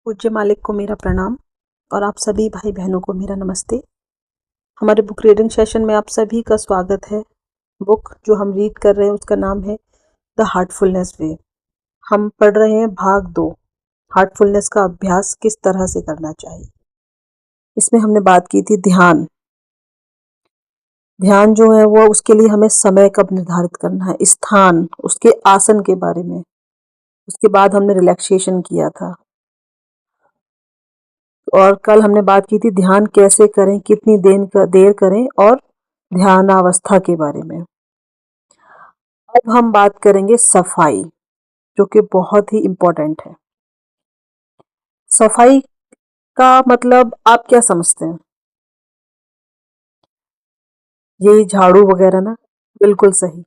पूज्य मालिक को मेरा प्रणाम और आप सभी भाई बहनों को मेरा नमस्ते। हमारे बुक रीडिंग सेशन में आप सभी का स्वागत है। बुक जो हम रीड कर रहे हैं उसका नाम है द हार्टफुलनेस वे। हम पढ़ रहे हैं भाग 2, हार्टफुलनेस का अभ्यास किस तरह से करना चाहिए। इसमें हमने बात की थी ध्यान। ध्यान जो है वो उसके लिए हमें समय कब निर्धारित करना है, स्थान, उसके आसन के बारे में। उसके बाद हमने रिलैक्सेशन किया था और कल हमने बात की थी ध्यान कैसे करें, कितनी देर करें और ध्यानावस्था के बारे में। अब हम बात करेंगे सफाई, जो कि बहुत ही इम्पोर्टेंट है। सफाई का मतलब आप क्या समझते हैं? यही झाड़ू वगैरह ना? बिल्कुल सही।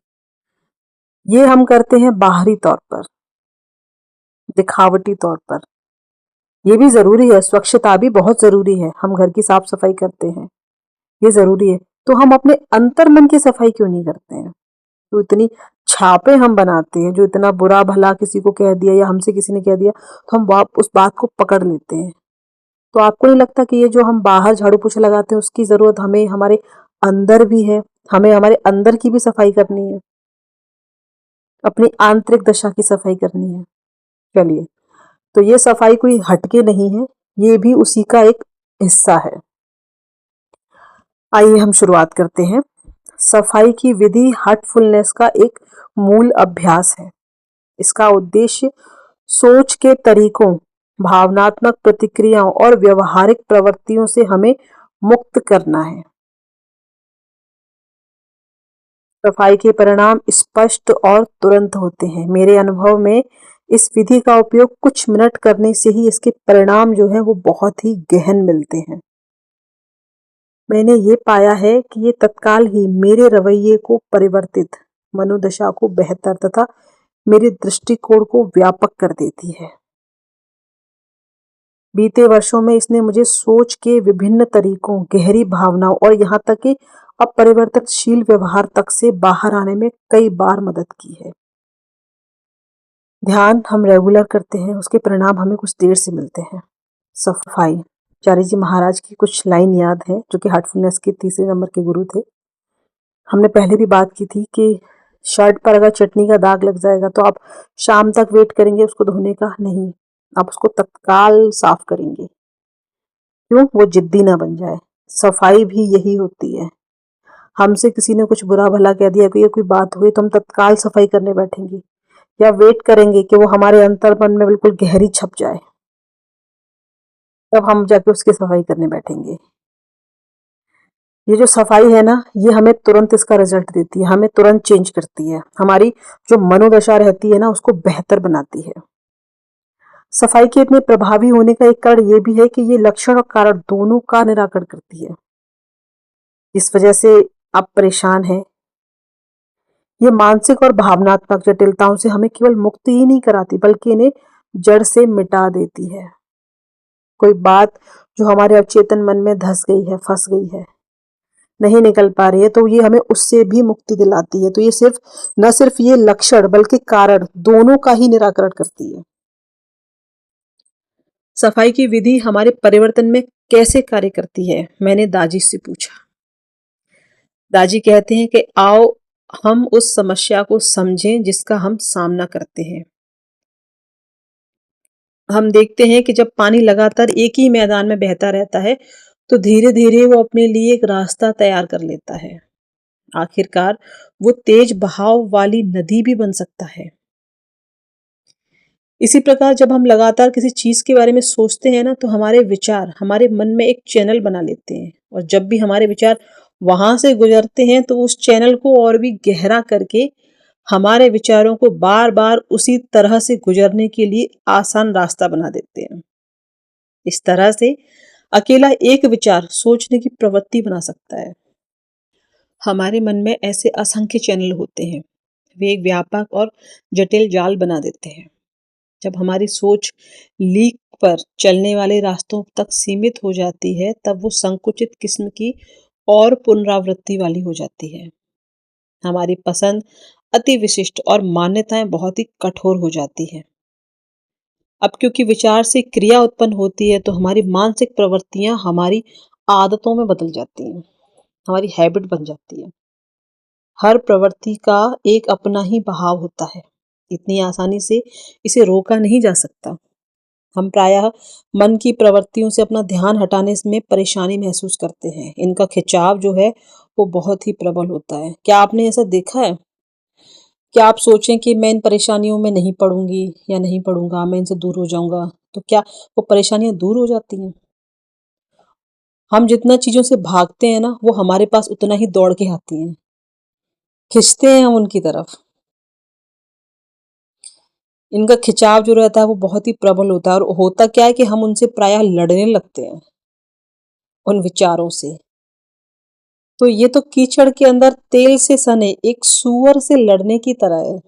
ये हम करते हैं बाहरी तौर पर, दिखावटी तौर पर। ये भी जरूरी है, स्वच्छता भी बहुत जरूरी है। हम घर की साफ सफाई करते हैं, ये जरूरी है। तो हम अपने अंतर मन की सफाई क्यों नहीं करते हैं? जो इतनी छापे हम बनाते हैं, जो इतना बुरा भला किसी को कह दिया या हमसे किसी ने कह दिया, तो हम उस बात को पकड़ लेते हैं। तो आपको नहीं लगता कि ये जो हम बाहर झाड़ू पोछा लगाते हैं उसकी जरूरत हमें हमारे अंदर भी है? हमें हमारे अंदर की भी सफाई करनी है, अपनी आंतरिक दशा की सफाई करनी है। चलिए, तो ये सफाई कोई हटके नहीं है, ये भी उसी का एक हिस्सा है। आइए हम शुरुआत करते हैं। सफाई की विधि हार्टफुलनेस का एक मूल अभ्यास है। इसका उद्देश्य सोच के तरीकों, भावनात्मक प्रतिक्रियाओं और व्यवहारिक प्रवृत्तियों से हमें मुक्त करना है। सफाई के परिणाम स्पष्ट और तुरंत होते हैं। मेरे अनुभव में इस विधि का उपयोग कुछ मिनट करने से ही इसके परिणाम जो है वो बहुत ही गहन मिलते हैं। मैंने ये पाया है कि ये तत्काल ही मेरे रवैये को परिवर्तित, मनोदशा को बेहतर तथा मेरे दृष्टिकोण को व्यापक कर देती है। बीते वर्षों में इसने मुझे सोच के विभिन्न तरीकों, गहरी भावनाओं और यहाँ तक कि अपरिवर्तनशील व्यवहार तक से बाहर आने में कई बार मदद की है। ध्यान हम रेगुलर करते हैं, उसके परिणाम हमें कुछ देर से मिलते हैं। सफाई, आचार्य जी महाराज की कुछ लाइन याद है, जो कि हार्टफुलनेस के 3 नंबर के गुरु थे। हमने पहले भी बात की थी कि शर्ट पर अगर चटनी का दाग लग जाएगा तो आप शाम तक वेट करेंगे उसको धोने का? नहीं, आप उसको तत्काल साफ करेंगे। क्यों? वो जिद्दी ना बन जाए। सफाई भी यही होती है। हमसे किसी ने कुछ बुरा भला कह दिया, कोई बात हुई, तो हम तत्काल सफाई करने बैठेंगे या वेट करेंगे कि वो हमारे अंतर्मन में बिल्कुल गहरी छप जाए, तब हम जाके उसकी सफाई करने बैठेंगे। ये जो सफाई है ना, ये हमें तुरंत इसका रिजल्ट देती है, हमें तुरंत चेंज करती है। हमारी जो मनोदशा रहती है ना, उसको बेहतर बनाती है। सफाई के इतने प्रभावी होने का एक कारण ये भी है कि ये लक्षण और कारण दोनों का निराकरण करती है। इस वजह से आप परेशान हैं, ये मानसिक और भावनात्मक जटिलताओं से हमें केवल मुक्ति ही नहीं कराती, बल्कि इन्हें जड़ से मिटा देती है। कोई बात जो हमारे अवचेतन मन में धस गई है, फंस गई है, नहीं निकल पा रही है, तो ये हमें उससे भी मुक्ति दिलाती है। तो ये न सिर्फ ये लक्षण बल्कि कारण दोनों का ही निराकरण करती है। सफाई की विधि हमारे परिवर्तन में कैसे कार्य करती है, मैंने दाजी से पूछा। दाजी कहते हैं कि आओ हम उस समस्या को समझें जिसका हम सामना करते हैं। हम देखते हैं कि जब पानी लगातार एक ही मैदान में बहता रहता है, तो धीरे धीरे वो अपने लिए एक रास्ता तैयार कर लेता है। आखिरकार वो तेज बहाव वाली नदी भी बन सकता है। इसी प्रकार जब हम लगातार किसी चीज के बारे में सोचते हैं ना, तो हमारे विचार हमारे मन में एक चैनल बना लेते हैं, और जब भी हमारे विचार वहां से गुजरते हैं तो उस चैनल को और भी गहरा करके हमारे विचारों को बार बार उसी तरह से गुजरने के लिए आसान रास्ता बना देते हैं। इस तरह से अकेला एक विचार सोचने की प्रवृत्ति बना सकता है। हमारे मन में ऐसे असंख्य चैनल होते हैं, वे एक व्यापक और जटिल जाल बना देते हैं। जब हमारी सोच लीक पर चलने वाले रास्तों तक सीमित हो जाती है, तब वो संकुचित किस्म की और पुनरावृत्ति वाली हो जाती है। हमारी पसंद अति विशिष्ट और मान्यताएं बहुत ही कठोर हो जाती हैं। अब क्योंकि विचार से क्रिया उत्पन्न होती है तो हमारी मानसिक प्रवृत्तियां हमारी आदतों में बदल जाती हैं, हमारी हैबिट बन जाती है। हर प्रवृत्ति का एक अपना ही बहाव होता है, इतनी आसानी से इसे रोका नहीं जा सकता। हम प्रायः मन की प्रवृत्तियों से अपना ध्यान हटाने में परेशानी महसूस करते हैं। इनका खिंचाव जो है वो बहुत ही प्रबल होता है। क्या आपने ऐसा देखा है? क्या आप सोचें कि मैं इन परेशानियों में नहीं पड़ूंगी या नहीं पड़ूंगा, मैं इनसे दूर हो जाऊंगा, तो क्या वो परेशानियां दूर हो जाती हैं? हम जितना चीजों से भागते हैं ना, वो हमारे पास उतना ही दौड़ के आती हैं, खिंचते हैं हम उनकी तरफ। इनका खिंचाव जो रहता है वो बहुत ही प्रबल होता है, और होता क्या है कि हम उनसे प्रायः लड़ने लगते हैं, उन विचारों से। तो ये तो कीचड़ के अंदर तेल से सने एक सूअर से लड़ने की तरह है।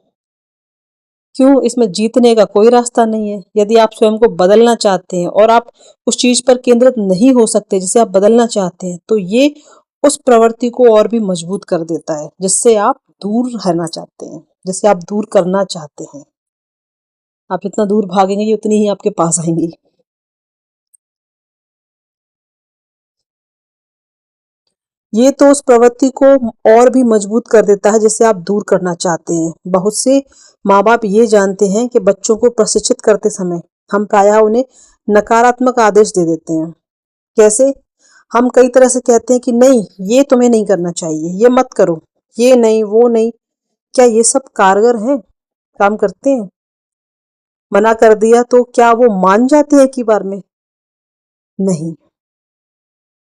क्यों? इसमें जीतने का कोई रास्ता नहीं है। यदि आप स्वयं को बदलना चाहते हैं और आप उस चीज पर केंद्रित नहीं हो सकते जिसे आप बदलना चाहते हैं, तो ये उस प्रवृत्ति को और भी मजबूत कर देता है जिससे आप दूर रहना चाहते हैं, जिसे आप दूर करना चाहते हैं। आप जितना दूर भागेंगे ये उतनी ही आपके पास आएंगी। ये तो उस प्रवृत्ति को और भी मजबूत कर देता है जिसे आप दूर करना चाहते हैं। बहुत से माँ बाप ये जानते हैं कि बच्चों को प्रशिक्षित करते समय हम प्रायः उन्हें नकारात्मक आदेश दे देते हैं। कैसे? हम कई तरह से कहते हैं कि नहीं, ये तुम्हें नहीं करना चाहिए, ये मत करो, ये नहीं, वो नहीं। क्या ये सब कारगर है? काम करते हैं? मना कर दिया तो क्या वो मान जाते हैं एक ही बार में? नहीं।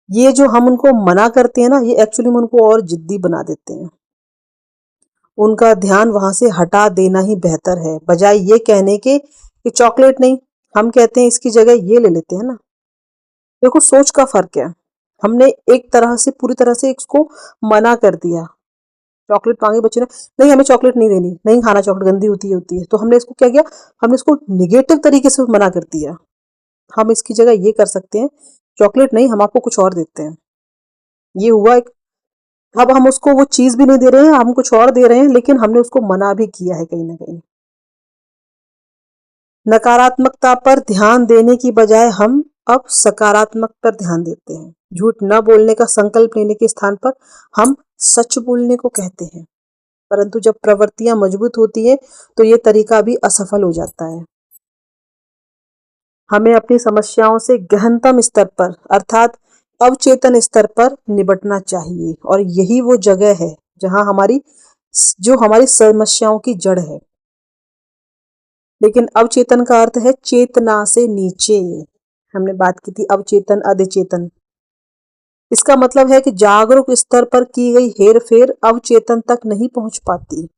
ये जो हम उनको मना करते हैं ना, ये एक्चुअली में उनको और जिद्दी बना देते हैं। उनका ध्यान वहां से हटा देना ही बेहतर है, बजाय ये कहने के कि चॉकलेट नहीं, हम कहते हैं इसकी जगह ये ले लेते हैं ना। देखो, सोच का फर्क है। हमने एक तरह से पूरी तरह से इसको मना कर दिया। चॉकलेट मांगे बच्चे ने, नहीं हमें चॉकलेट नहीं देनी, नहीं खाना, चॉकलेट गंदी होती है। तो हमने इसको क्या किया? हमने इसको निगेटिव तरीके से मना कर दिया। हम इसकी जगह ये कर सकते हैं, चॉकलेट नहीं, हम आपको कुछ और देते हैं। ये हुआ एक। अब हम उसको वो चीज भी नहीं दे रहे हैं, हम कुछ और दे रहे हैं, लेकिन हमने उसको मना भी किया है कहीं ना कहीं। नकारात्मकता पर ध्यान देने की बजाय हम अब सकारात्मक पर ध्यान देते हैं। झूठ न बोलने का संकल्प लेने के स्थान पर हम सच बोलने को कहते हैं। परंतु जब प्रवृत्तियां मजबूत होती है तो ये तरीका भी असफल हो जाता है। हमें अपनी समस्याओं से गहनतम स्तर पर, अर्थात अवचेतन स्तर पर निपटना चाहिए, और यही वो जगह है जहां हमारी समस्याओं की जड़ है। लेकिन अवचेतन का अर्थ है चेतना से नीचे। हमने बात की थी अवचेतन, अधिचेतन। इसका मतलब है कि जागरूक स्तर पर की गई हेर फेर अवचेतन तक नहीं पहुंच पाती।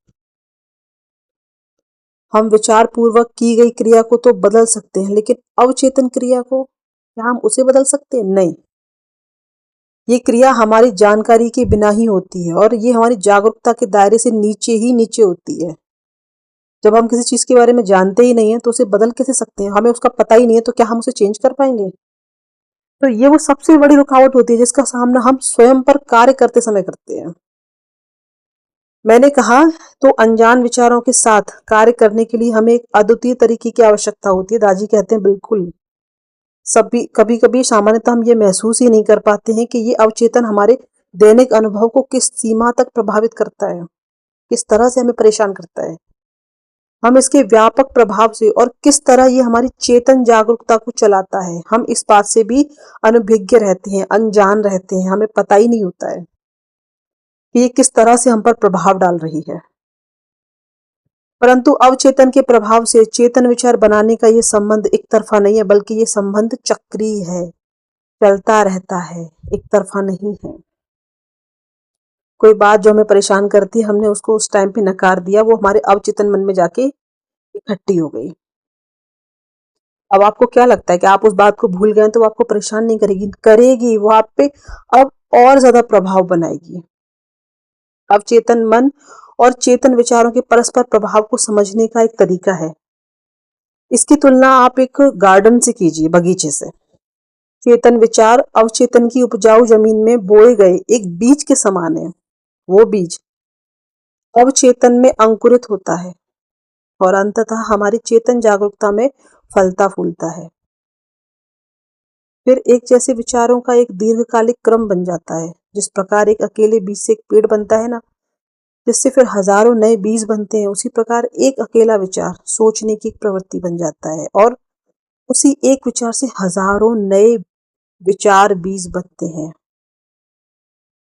हम विचार पूर्वक की गई क्रिया को तो बदल सकते हैं, लेकिन अवचेतन क्रिया को क्या हम उसे बदल सकते हैं? नहीं। ये क्रिया हमारी जानकारी के बिना ही होती है, और ये हमारी जागरूकता के दायरे से नीचे ही नीचे होती है। जब हम किसी चीज के बारे में जानते ही नहीं है तो उसे बदल कैसे सकते हैं? हमें उसका पता ही नहीं है तो क्या हम उसे चेंज कर पाएंगे? तो ये वो सबसे बड़ी रुकावट होती है जिसका सामना हम स्वयं पर कार्य करते समय करते हैं। मैंने कहा, तो अनजान विचारों के साथ कार्य करने के लिए हमें एक अद्वितीय तरीके की आवश्यकता होती है। दाजी कहते हैं बिल्कुल। सभी कभी कभी सामान्यतः हम ये महसूस ही नहीं कर पाते हैं कि ये अवचेतन हमारे दैनिक अनुभव को किस सीमा तक प्रभावित करता है, किस तरह से हमें परेशान करता है। हम इसके व्यापक प्रभाव से और किस तरह ये हमारी चेतन जागरूकता को चलाता है, हम इस बात से भी अनभिज्ञ रहते हैं, अनजान रहते हैं। हमें पता ही नहीं होता है कि ये किस तरह से हम पर प्रभाव डाल रही है। परंतु अवचेतन के प्रभाव से चेतन विचार बनाने का ये संबंध एक तरफा नहीं है, बल्कि ये संबंध चक्रीय है, चलता रहता है, एक तरफा नहीं है। कोई बात जो हमें परेशान करती है, हमने उसको उस टाइम पे नकार दिया, वो हमारे अवचेतन मन में जाके इकट्ठी हो गई। अब आपको क्या लगता है कि आप उस बात को भूल गए तो वो आपको परेशान नहीं करेगी? करेगी। वो आप पे अब और ज्यादा प्रभाव बनाएगी। अवचेतन मन और चेतन विचारों के परस्पर प्रभाव को समझने का एक तरीका है। इसकी तुलना आप एक गार्डन से कीजिए, बगीचे से। चेतन विचार अवचेतन की उपजाऊ जमीन में बोए गए एक बीज के समान है। वो बीज अवचेतन में अंकुरित होता है, और अंततः हमारी चेतन जागरूकता में फलता फूलता है। फिर एक जैसे विचारों का एक दीर्घकालिक क्रम बन जाता है। जिस प्रकार एक अकेले बीज से एक पेड़ बनता है ना, जिससे फिर हजारों नए बीज बनते हैं, उसी प्रकार एक अकेला विचार सोचने की एक प्रवृत्ति बन जाता है और उसी एक विचार से हजारों नए विचार बीज बनते हैं।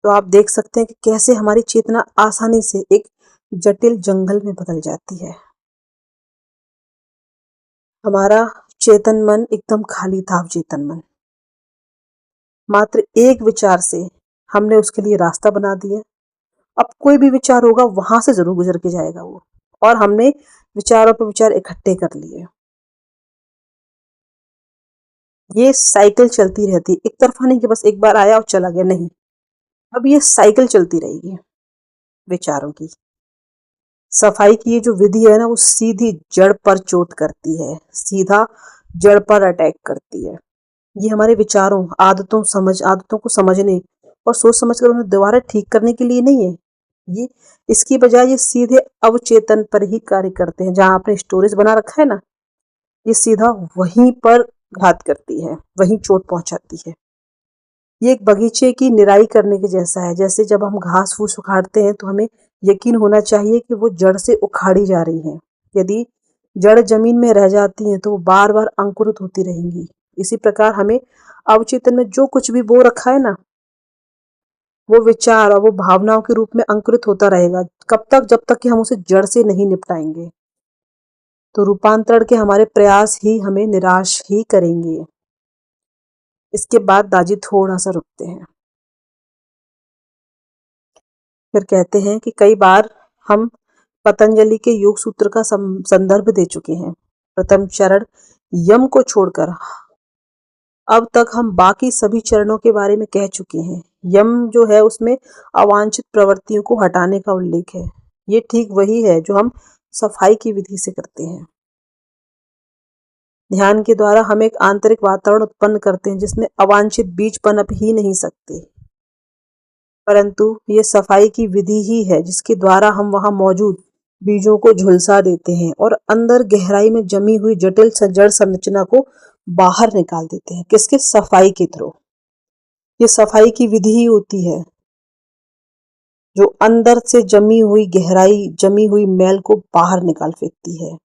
तो आप देख सकते हैं कि कैसे हमारी चेतना आसानी से एक जटिल जंगल में बदल जाती है। हमारा चेतन मन एकदम खाली था, अवचेतन मन। मात्र एक विचार से हमने उसके लिए रास्ता बना दिया। अब कोई भी विचार होगा वहां से जरूर गुजर के जाएगा वो, और हमने विचारों पर विचार इकट्ठे कर लिए। ये साइकिल चलती रहती है, एक तरफा नहीं कि बस एक बार आया और चला गया, नहीं। अब ये साइकिल चलती रहेगी विचारों की। सफाई की ये जो विधि है ना, वो सीधी जड़ पर चोट करती है, सीधा जड़ पर अटैक करती है। ये हमारे विचारों, आदतों को समझने और सोच समझ कर उन्हें दोबारा ठीक करने के लिए नहीं है। ये इसकी बजाय ये सीधे अवचेतन पर ही कार्य करते हैं। जहां आपने स्टोरेज बना रखा है ना, ये सीधा वहीं पर घात करती है, वहीं चोट पहुंचाती है। ये एक बगीचे की निराई करने के जैसा है। जैसे जब हम घास फूस उखाड़ते हैं तो हमें यकीन होना चाहिए कि वो जड़ से उखाड़ी जा रही है। यदि जड़ जमीन में रह जाती हैं तो वो बार बार अंकुरित होती रहेंगी। इसी प्रकार हमें अवचेतन में जो कुछ भी बो रखा है ना, वो विचार और वो भावनाओं के रूप में अंकुरित होता रहेगा। कब तक? जब तक कि हम उसे जड़ से नहीं निपटाएंगे। तो रूपांतरण के हमारे प्रयास ही हमें निराश ही करेंगे। इसके बाद दाजी थोड़ा सा रुकते हैं, फिर कहते हैं कि कई बार हम पतंजलि के योग सूत्र का संदर्भ दे चुके हैं। प्रथम चरण यम को छोड़कर अब तक हम बाकी सभी चरणों के बारे में कह चुके हैं। यम जो है उसमें अवांछित प्रवृत्तियों को हटाने का उल्लेख है। ये ठीक वही है जो हम सफाई की विधि से करते हैं। ध्यान के द्वारा हम एक आंतरिक वातावरण उत्पन्न करते हैं जिसमें अवांछित बीज पनप ही नहीं सकते। परंतु ये सफाई की विधि ही है जिसके द्वारा हम वहां मौजूद बीजों को झुलसा देते हैं और अंदर गहराई में जमी हुई जटिल जड़ संरचना को बाहर निकाल देते हैं। किसके? सफाई के थ्रू। ये सफाई की विधि ही होती है जो अंदर से जमी हुई मैल को बाहर निकाल फेंकती है।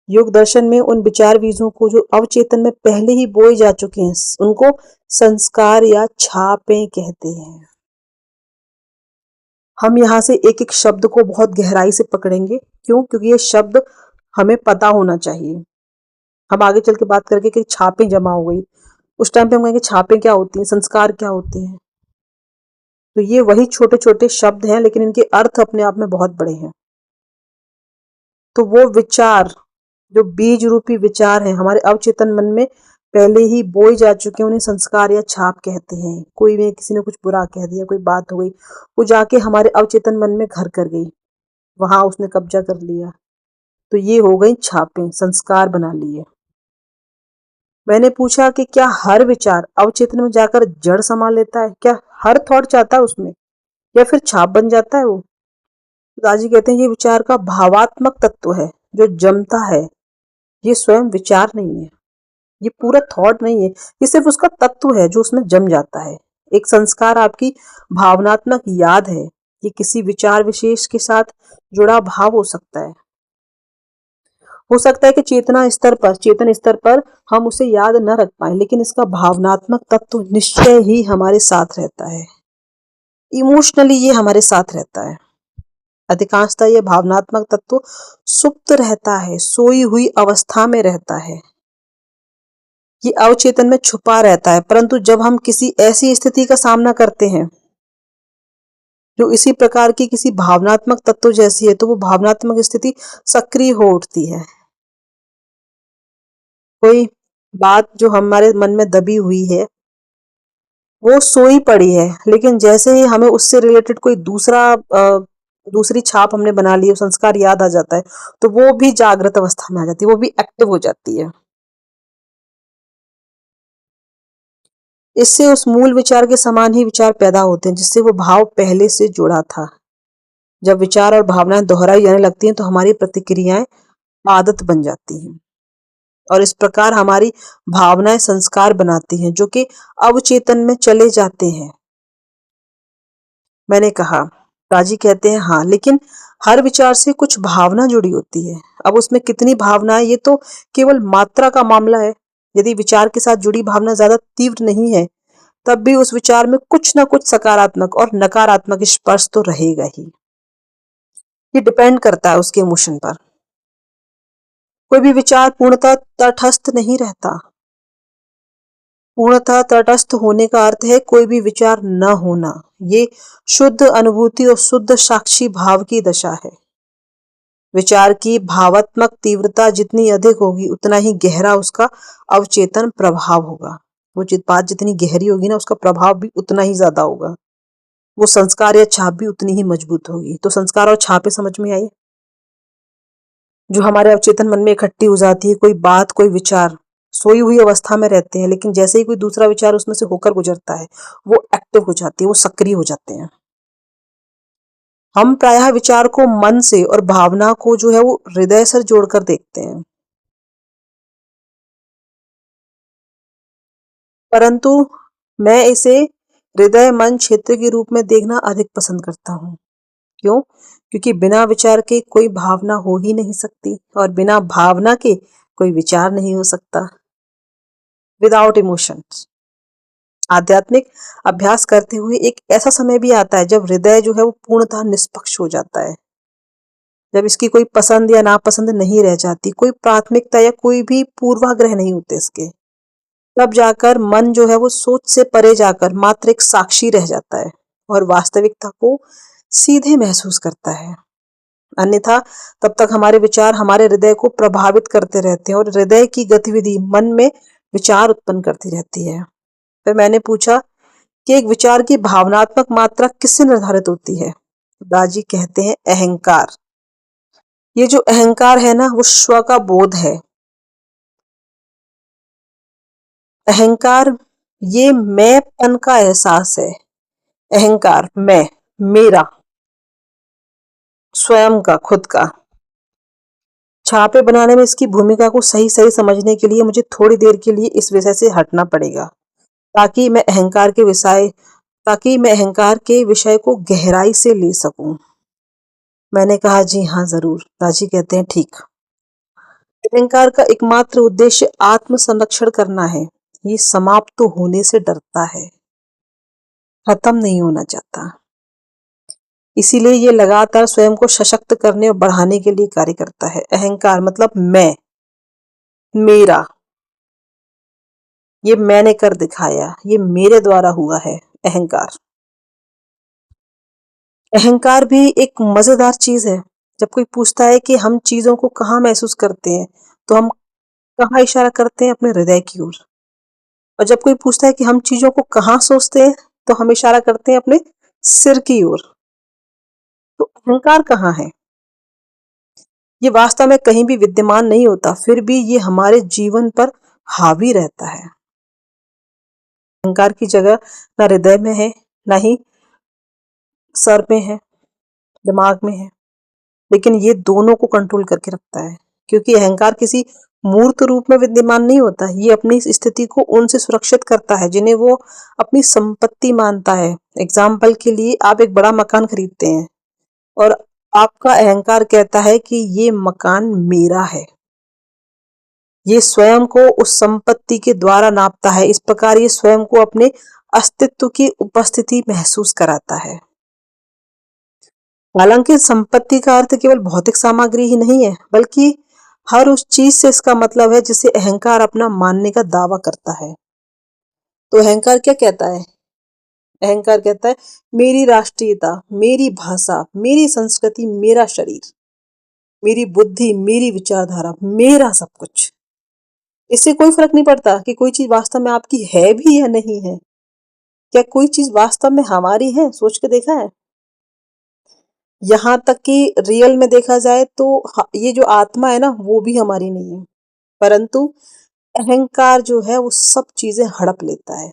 योग दर्शन में उन विचार बीजों को जो अवचेतन में पहले ही बोए जा चुके हैं, उनको संस्कार या छापें कहते हैं। हम यहाँ से एक एक शब्द को बहुत गहराई से पकड़ेंगे। क्यों? क्योंकि ये शब्द हमें पता होना चाहिए। हम आगे चल के बात करके कि छापें जमा हो गई, उस टाइम पे हम कहेंगे छापें क्या होती हैं, संस्कार क्या होते हैं। तो ये वही छोटे छोटे शब्द हैं, लेकिन इनके अर्थ अपने आप में बहुत बड़े हैं। तो वो विचार, जो बीज रूपी विचार हैं, हमारे अवचेतन मन में पहले ही बोए जा चुके हैं, उन्हें संस्कार या छाप कहते हैं। कोई में किसी ने कुछ बुरा कह दिया, कोई बात हो गई, वो जाके हमारे अवचेतन मन में घर कर गई, वहां उसने कब्जा कर लिया। तो ये हो गई छापें, संस्कार बना लिए। मैंने पूछा कि क्या हर विचार अवचेतन में जाकर जड़ समा लेता है? क्या हर थॉट जाता है उसमें, या फिर छाप बन जाता है वो? तो दादी कहते हैं ये विचार का भावात्मक तत्व है जो जमता है। ये स्वयं विचार नहीं है, ये पूरा थॉट नहीं है, ये सिर्फ उसका तत्व है जो उसमें जम जाता है। एक संस्कार आपकी भावनात्मक याद है। ये किसी विचार विशेष के साथ जुड़ा भाव हो सकता है। हो सकता है कि चेतन स्तर पर हम उसे याद न रख पाए, लेकिन इसका भावनात्मक तत्व निश्चय ही हमारे साथ रहता है। इमोशनली ये हमारे साथ रहता है। अधिकांशतः ये भावनात्मक तत्व सुप्त रहता है, सोई हुई अवस्था में रहता है। ये अवचेतन में छुपा रहता है, परंतु जब हम किसी ऐसी स्थिति का सामना करते हैं जो इसी प्रकार की किसी भावनात्मक तत्व जैसी है, तो वो भावनात्मक स्थिति सक्रिय हो उठती है। कोई बात जो हमारे मन में दबी हुई है वो सोई पड़ी है, लेकिन जैसे ही हमें उससे रिलेटेड कोई दूसरी छाप हमने बना ली, संस्कार याद आ जाता है, तो वो भी जागृत अवस्था में आ जाती है, वो भी एक्टिव हो जाती है। इससे उस मूल विचार के समान ही विचार पैदा होते हैं जिससे वो भाव पहले से जुड़ा था। जब विचार और भावनाएं दोहराई जाने लगती हैं तो हमारी प्रतिक्रियाएं आदत बन जाती हैं और इस प्रकार हमारी भावनाएं संस्कार बनाती हैं जो कि अवचेतन में चले जाते हैं। मैंने कहा, ताजी कहते हैं हाँ, लेकिन हर विचार से कुछ भावना जुड़ी होती है। अब उसमें कितनी भावना है ये तो केवल मात्रा का मामला है। यदि विचार के साथ जुड़ी भावना ज्यादा तीव्र नहीं है तब भी उस विचार में कुछ ना कुछ सकारात्मक और नकारात्मक स्पर्श तो रहेगा ही। ये डिपेंड करता है उसके इमोशन पर। कोई भी विचार पूर्णतः तटस्थ नहीं रहता। पूर्णतः तटस्थ होने का अर्थ है कोई भी विचार न होना। ये शुद्ध अनुभूति और शुद्ध साक्षी भाव की दशा है। विचार की भावात्मक तीव्रता जितनी अधिक होगी उतना ही गहरा उसका अवचेतन प्रभाव होगा। वो बात जितनी गहरी होगी ना उसका प्रभाव भी उतना ही ज्यादा होगा। वो संस्कार या छाप भी उतनी ही मजबूत होगी। तो संस्कार और छापे समझ में आई? जो हमारे अवचेतन मन में इकट्ठी हो जाती है, कोई बात, कोई विचार सोई हुई अवस्था में रहते हैं, लेकिन जैसे ही कोई दूसरा विचार उसमें से होकर गुजरता है वो एक्टिव हो जाती है, वो सक्रिय हो जाते हैं। हम प्रायः विचार को मन से और भावना को जो है वो हृदय से जोड़कर देखते हैं, परंतु मैं इसे हृदय मन क्षेत्र के रूप में देखना अधिक पसंद करता हूँ। क्यों? क्योंकि बिना विचार के कोई भावना हो ही नहीं सकती और बिना भावना के कोई विचार नहीं हो सकता। Without emotions. आध्यात्मिक अभ्यास करते हुए एक ऐसा समय भी आता है जब हृदय जो है वो पूर्णतः निष्पक्ष हो जाता है, जब इसकी कोई पसंद या नापसंद नहीं रह जाती, कोई प्राथमिकता या कोई भी पूर्वाग्रह नहीं होते इसके। तब जाकर मन जो है वो सोच से परे जाकर मात्र एक साक्षी रह जाता है और वास्तविकता को सीधे महसूस करता है। अन्यथा तब तक हमारे विचार हमारे हृदय को प्रभावित करते रहते हैं और हृदय की गतिविधि मन में विचार उत्पन्न करती रहती है। फिर मैंने पूछा कि एक विचार की भावनात्मक मात्रा किससे निर्धारित होती है? दाजी कहते हैं अहंकार। ये जो अहंकार है ना वो स्व का बोध है। अहंकार ये मैंपन का एहसास है। अहंकार मैं, मेरा, स्वयं का, खुद का। छापे बनाने में इसकी भूमिका को सही सही समझने के लिए मुझे थोड़ी देर के लिए इस विषय से हटना पड़ेगा ताकि मैं अहंकार के विषय को गहराई से ले सकूं। मैंने कहा जी हाँ जरूर। दाजी कहते हैं ठीक। अहंकार का एकमात्र उद्देश्य आत्म संरक्षण करना है। ये समाप्त तो होने से डरता है, खत्म नहीं होना चाहता। इसीलिए ये लगातार स्वयं को सशक्त करने और बढ़ाने के लिए कार्य करता है। अहंकार मतलब मैं, मेरा, ये मैंने कर दिखाया, ये मेरे द्वारा हुआ है। अहंकार अहंकार भी एक मजेदार चीज है। जब कोई पूछता है कि हम चीजों को कहाँ महसूस करते हैं तो हम कहाँ इशारा करते हैं? अपने हृदय की ओर। और जब कोई पूछता है कि हम चीजों को कहाँ सोचते हैं तो हम इशारा करते हैं अपने सिर की ओर। तो अहंकार कहाँ है? ये वास्तव में कहीं भी विद्यमान नहीं होता, फिर भी ये हमारे जीवन पर हावी रहता है। अहंकार की जगह ना हृदय में है, ना ही सर में है, दिमाग में है, लेकिन ये दोनों को कंट्रोल करके रखता है। क्योंकि अहंकार किसी मूर्त रूप में विद्यमान नहीं होता, ये अपनी स्थिति को उनसे सुरक्षित करता है जिन्हें वो अपनी संपत्ति मानता है। एग्जाम्पल के लिए आप एक बड़ा मकान खरीदते हैं और आपका अहंकार कहता है कि ये मकान मेरा है। ये स्वयं को उस संपत्ति के द्वारा नापता है। इस प्रकार ये स्वयं को अपने अस्तित्व की उपस्थिति महसूस कराता है। हालांकि संपत्ति का अर्थ केवल भौतिक सामग्री ही नहीं है, बल्कि हर उस चीज से इसका मतलब है जिसे अहंकार अपना मानने का दावा करता है। तो अहंकार क्या कहता है? अहंकार कहता है मेरी राष्ट्रीयता, मेरी भाषा, मेरी संस्कृति, मेरा शरीर, मेरी बुद्धि, मेरी विचारधारा, मेरा सब कुछ। इससे कोई फर्क नहीं पड़ता कि कोई चीज वास्तव में आपकी है भी या नहीं है। क्या कोई चीज वास्तव में हमारी है? सोच के देखा है? यहाँ तक कि रियल में देखा जाए तो ये जो आत्मा है ना वो भी हमारी नहीं है, परंतु अहंकार जो है वो सब चीजें हड़प लेता है।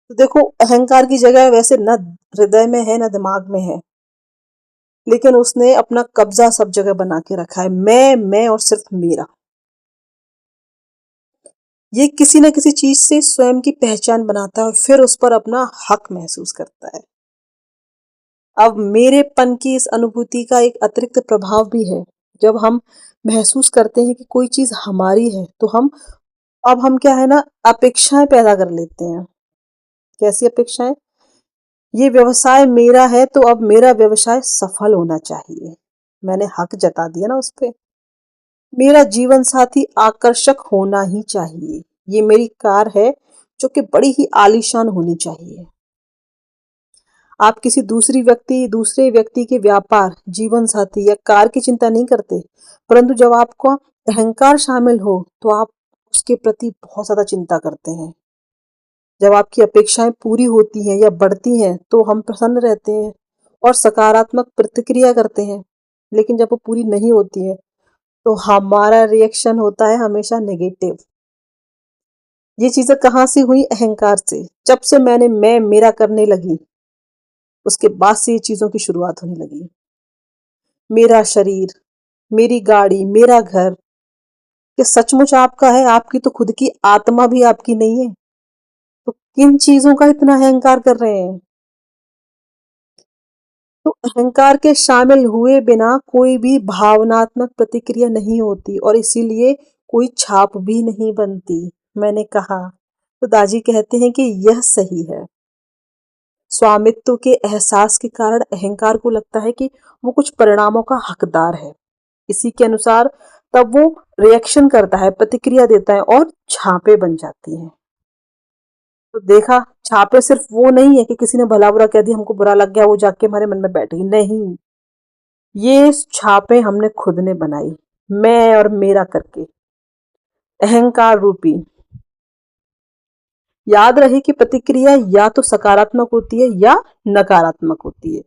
तो देखो अहंकार की जगह वैसे न हृदय में है न दिमाग में है, लेकिन उसने अपना कब्जा सब जगह बना के रखा है। मैं और सिर्फ मेरा। ये किसी न किसी चीज से स्वयं की पहचान बनाता है और फिर उस पर अपना हक महसूस करता है। अब मेरेपन की इस अनुभूति का एक अतिरिक्त प्रभाव भी है। जब हम महसूस करते हैं कि कोई चीज हमारी है, तो हम क्या है ना, अपेक्षाएं पैदा कर लेते हैं। कैसी अपेक्षाएं? ये व्यवसाय मेरा है तो अब मेरा व्यवसाय सफल होना चाहिए। मैंने हक जता दिया ना उस पे। मेरा जीवन साथी आकर्षक होना ही चाहिए। ये मेरी कार है जो कि बड़ी ही आलीशान होनी चाहिए। आप किसी दूसरे व्यक्ति के व्यापार, जीवन साथी या कार की चिंता नहीं करते, परंतु जब आपको अहंकार शामिल हो तो आप उसके प्रति बहुत ज्यादा चिंता करते हैं। जब आपकी अपेक्षाएं पूरी होती हैं या बढ़ती हैं तो हम प्रसन्न रहते हैं और सकारात्मक प्रतिक्रिया करते हैं। लेकिन जब वो पूरी नहीं होती है तो हमारा रिएक्शन होता है हमेशा नेगेटिव। ये चीजें कहाँ से हुई? अहंकार से। जब से मैं मेरा करने लगी, उसके बाद से ये चीजों की शुरुआत होने लगी। मेरा शरीर, मेरी गाड़ी, मेरा घर, ये सचमुच आपका है? आपकी तो खुद की आत्मा भी आपकी नहीं है, तो किन चीजों का इतना अहंकार कर रहे हैं? तो अहंकार के शामिल हुए बिना कोई भी भावनात्मक प्रतिक्रिया नहीं होती और इसीलिए कोई छाप भी नहीं बनती। मैंने कहा तो दाजी कहते हैं कि यह सही है। स्वामित्व के एहसास के कारण अहंकार को लगता है कि वो कुछ परिणामों का हकदार है। इसी के अनुसार तब वो रिएक्शन करता है, प्रतिक्रिया देता है और छापे बन जाती हैं। तो देखा, छापे सिर्फ वो नहीं है कि किसी ने भला बुरा कह दिया, हमको बुरा लग गया, वो जाके हमारे मन में बैठ गई। नहीं, ये छापे हमने खुद ने बनाई, मैं और मेरा करके, अहंकार रूपी। याद रहे कि प्रतिक्रिया या तो सकारात्मक होती है या नकारात्मक होती है।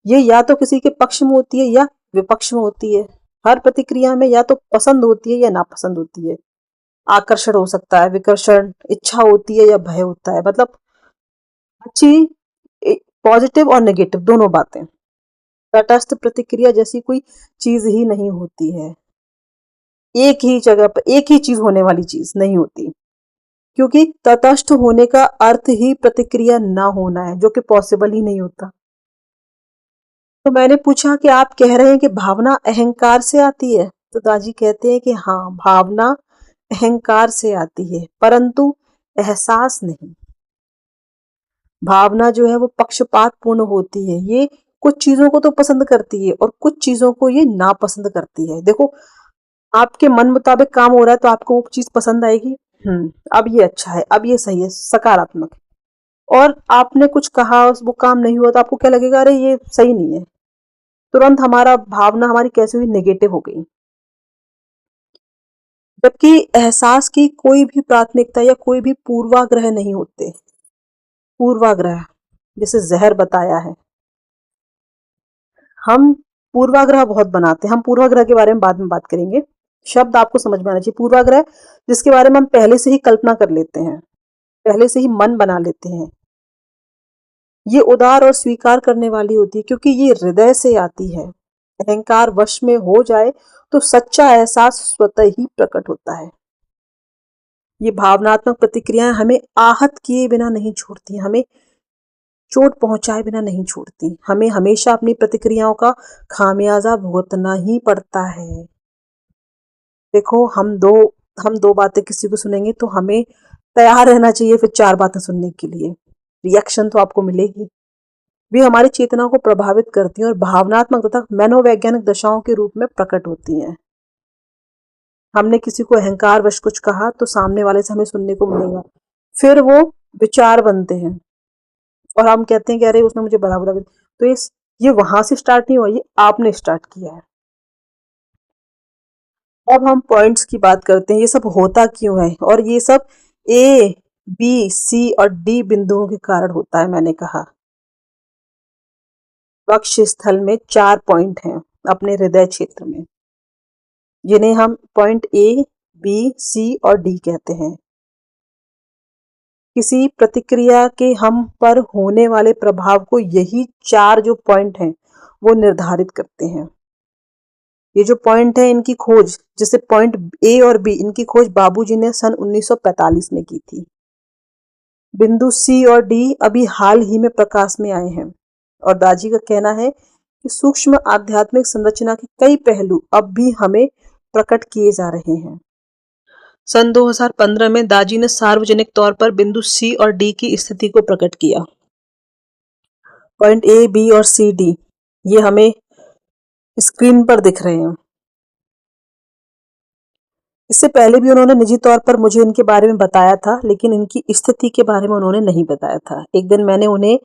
ये या तो किसी के पक्ष में होती है या विपक्ष में होती है। हर प्रतिक्रिया में या तो पसंद होती है या नापसंद होती है। आकर्षण हो सकता है, विकर्षण, इच्छा होती है या भय होता है। मतलब अच्छी, पॉजिटिव और नेगेटिव दोनों बातें। तटस्थ प्रतिक्रिया जैसी कोई चीज ही नहीं होती है। एक ही जगह पर एक ही चीज होने वाली चीज नहीं होती, क्योंकि तटस्थ होने का अर्थ ही प्रतिक्रिया ना होना है, जो कि पॉसिबल ही नहीं होता। तो मैंने पूछा कि आप कह रहे हैं कि भावना अहंकार से आती है? तो दादी कहते हैं कि हाँ, भावना अहंकार से आती है, परंतु एहसास नहीं। भावना जो है वो पक्षपात पूर्ण होती है। ये कुछ चीजों को तो पसंद करती है और कुछ चीजों को ये नापसंद करती है। देखो, आपके मन मुताबिक काम हो रहा है तो आपको वो चीज पसंद आएगी। अब ये अच्छा है, अब ये सही है, सकारात्मक है। और आपने कुछ कहा, वो काम नहीं हुआ, तो आपको क्या लगेगा? अरे ये सही नहीं है। तुरंत हमारा भावना हमारी कैसे हुई? नेगेटिव हो गई। जबकि एहसास की कोई भी प्राथमिकता या कोई भी पूर्वाग्रह नहीं होते। पूर्वाग्रह जैसे जहर बताया है, हम पूर्वाग्रह बहुत बनाते हैं। हम पूर्वाग्रह के बारे में बाद में बात करेंगे। शब्द आपको समझ में आना चाहिए। पूर्वाग्रह जिसके बारे में हम पहले से ही कल्पना कर लेते हैं, पहले से ही मन बना लेते हैं। ये उदार और स्वीकार करने वाली होती है, क्योंकि ये हृदय से आती है। अहंकार वश में हो जाए तो सच्चा एहसास स्वतः ही प्रकट होता है। ये भावनात्मक प्रतिक्रियाएं हमें आहत किए बिना नहीं छोड़ती, हमें चोट पहुंचाए बिना नहीं छोड़ती। हमें हमेशा अपनी प्रतिक्रियाओं का खामियाजा भुगतना ही पड़ता है। देखो, हम दो बातें किसी को सुनेंगे तो हमें तैयार रहना चाहिए फिर चार बातें सुनने के लिए। रिएक्शन तो आपको मिलेगी। वे हमारी चेतना को प्रभावित करती हैं और भावनात्मक तथा मनोवैज्ञानिक दशाओं के रूप में प्रकट होती हैं। हमने किसी को अहंकार वश कुछ कहा तो सामने वाले से हमें सुनने को मिलेगा, फिर वो विचार बनते हैं और हम कहते हैं कि अरे उसने मुझे बुरा बुरा तो ये वहां से स्टार्ट नहीं हुआ, ये आपने स्टार्ट किया है। अब हम पॉइंट्स की बात करते हैं, ये सब होता क्यों है, और ये सब ए, बी, सी और डी बिंदुओं के कारण होता है। मैंने कहा वक्ष स्थल में 4 पॉइंट हैं अपने हृदय क्षेत्र में, जिन्हें हम पॉइंट ए, बी, सी और डी कहते हैं। किसी प्रतिक्रिया के हम पर होने वाले प्रभाव को यही 4 जो पॉइंट हैं वो निर्धारित करते हैं। ये जो पॉइंट है इनकी खोज, जैसे पॉइंट ए और बी, इनकी खोज बाबूजी ने सन 1945 में की थी। बिंदु सी और डी अभी हाल ही में प्रकाश में आए हैं और दाजी का कहना है कि सूक्ष्म आध्यात्मिक संरचना के कई पहलू अब भी हमें प्रकट किए जा रहे हैं। सन 2015 में दाजी ने सार्वजनिक तौर पर बिंदु सी और डी की स्थिति को प्रकट किया। पॉइंट ए, बी और सी, डी ये हमें स्क्रीन पर दिख रहे हैं। इससे पहले भी उन्होंने निजी तौर पर मुझे इनके बारे में बताया था, लेकिन इनकी स्थिति के बारे में उन्होंने नहीं बताया था। एक दिन मैंने उन्हें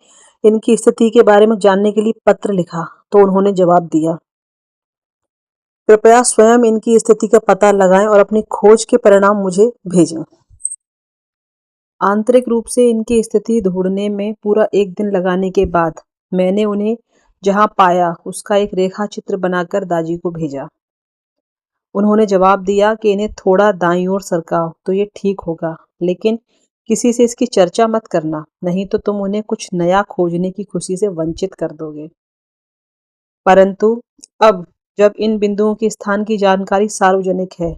इनकी स्थिति के बारे में जानने के लिए पत्र लिखा तो उन्होंने जवाब दिया, कृपया स्वयं इनकी स्थिति का पता लगाएं और अपनी खोज के परिणाम मुझे भेजें। आंतरिक रूप से इनकी स्थिति ढूंढने में पूरा एक दिन लगाने के बाद मैंने उन्हें जहां पाया उसका एक रेखा चित्र बनाकर दाजी को भेजा। उन्होंने जवाब दिया कि इन्हें थोड़ा दाईं ओर सरकाओ तो ये ठीक होगा, लेकिन किसी से इसकी चर्चा मत करना, नहीं तो तुम उन्हें कुछ नया खोजने की खुशी से वंचित कर दोगे। परंतु अब जब इन बिंदुओं के स्थान की जानकारी सार्वजनिक है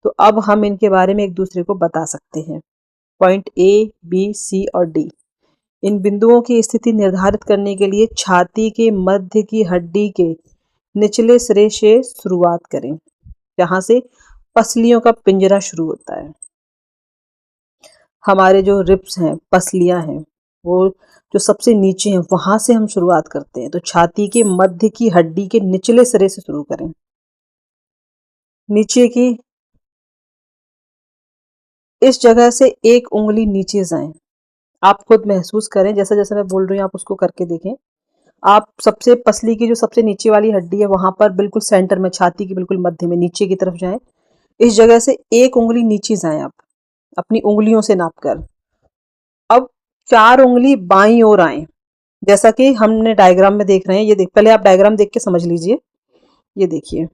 तो अब हम इनके बारे में एक दूसरे को बता सकते हैं। पॉइंट ए, बी, सी और डी, इन बिंदुओं की स्थिति निर्धारित करने के लिए छाती के मध्य की हड्डी के निचले सिरे से शुरुआत करें, जहां से पसलियों का पिंजरा शुरू होता है। हमारे जो रिब्स हैं, पसलियां हैं, वो जो सबसे नीचे हैं वहां से हम शुरुआत करते हैं। तो छाती के मध्य की हड्डी के निचले सिरे से शुरू करें। नीचे की इस जगह से एक उंगली नीचे जाएं। आप खुद महसूस करें, जैसा जैसा मैं बोल रही हूँ आप उसको करके देखें। आप सबसे पसली की जो सबसे नीचे वाली हड्डी है वहां पर बिल्कुल सेंटर में, छाती के बिल्कुल मध्य में नीचे की तरफ जाएं। इस जगह से एक उंगली नीचे जाएं आप अपनी उंगलियों से नापकर। अब 4 उंगली बाईं ओर आए, जैसा कि हमने डायग्राम में देख रहे हैं। ये देख, पहले आप डायग्राम देख के समझ लीजिए। ये देखिए,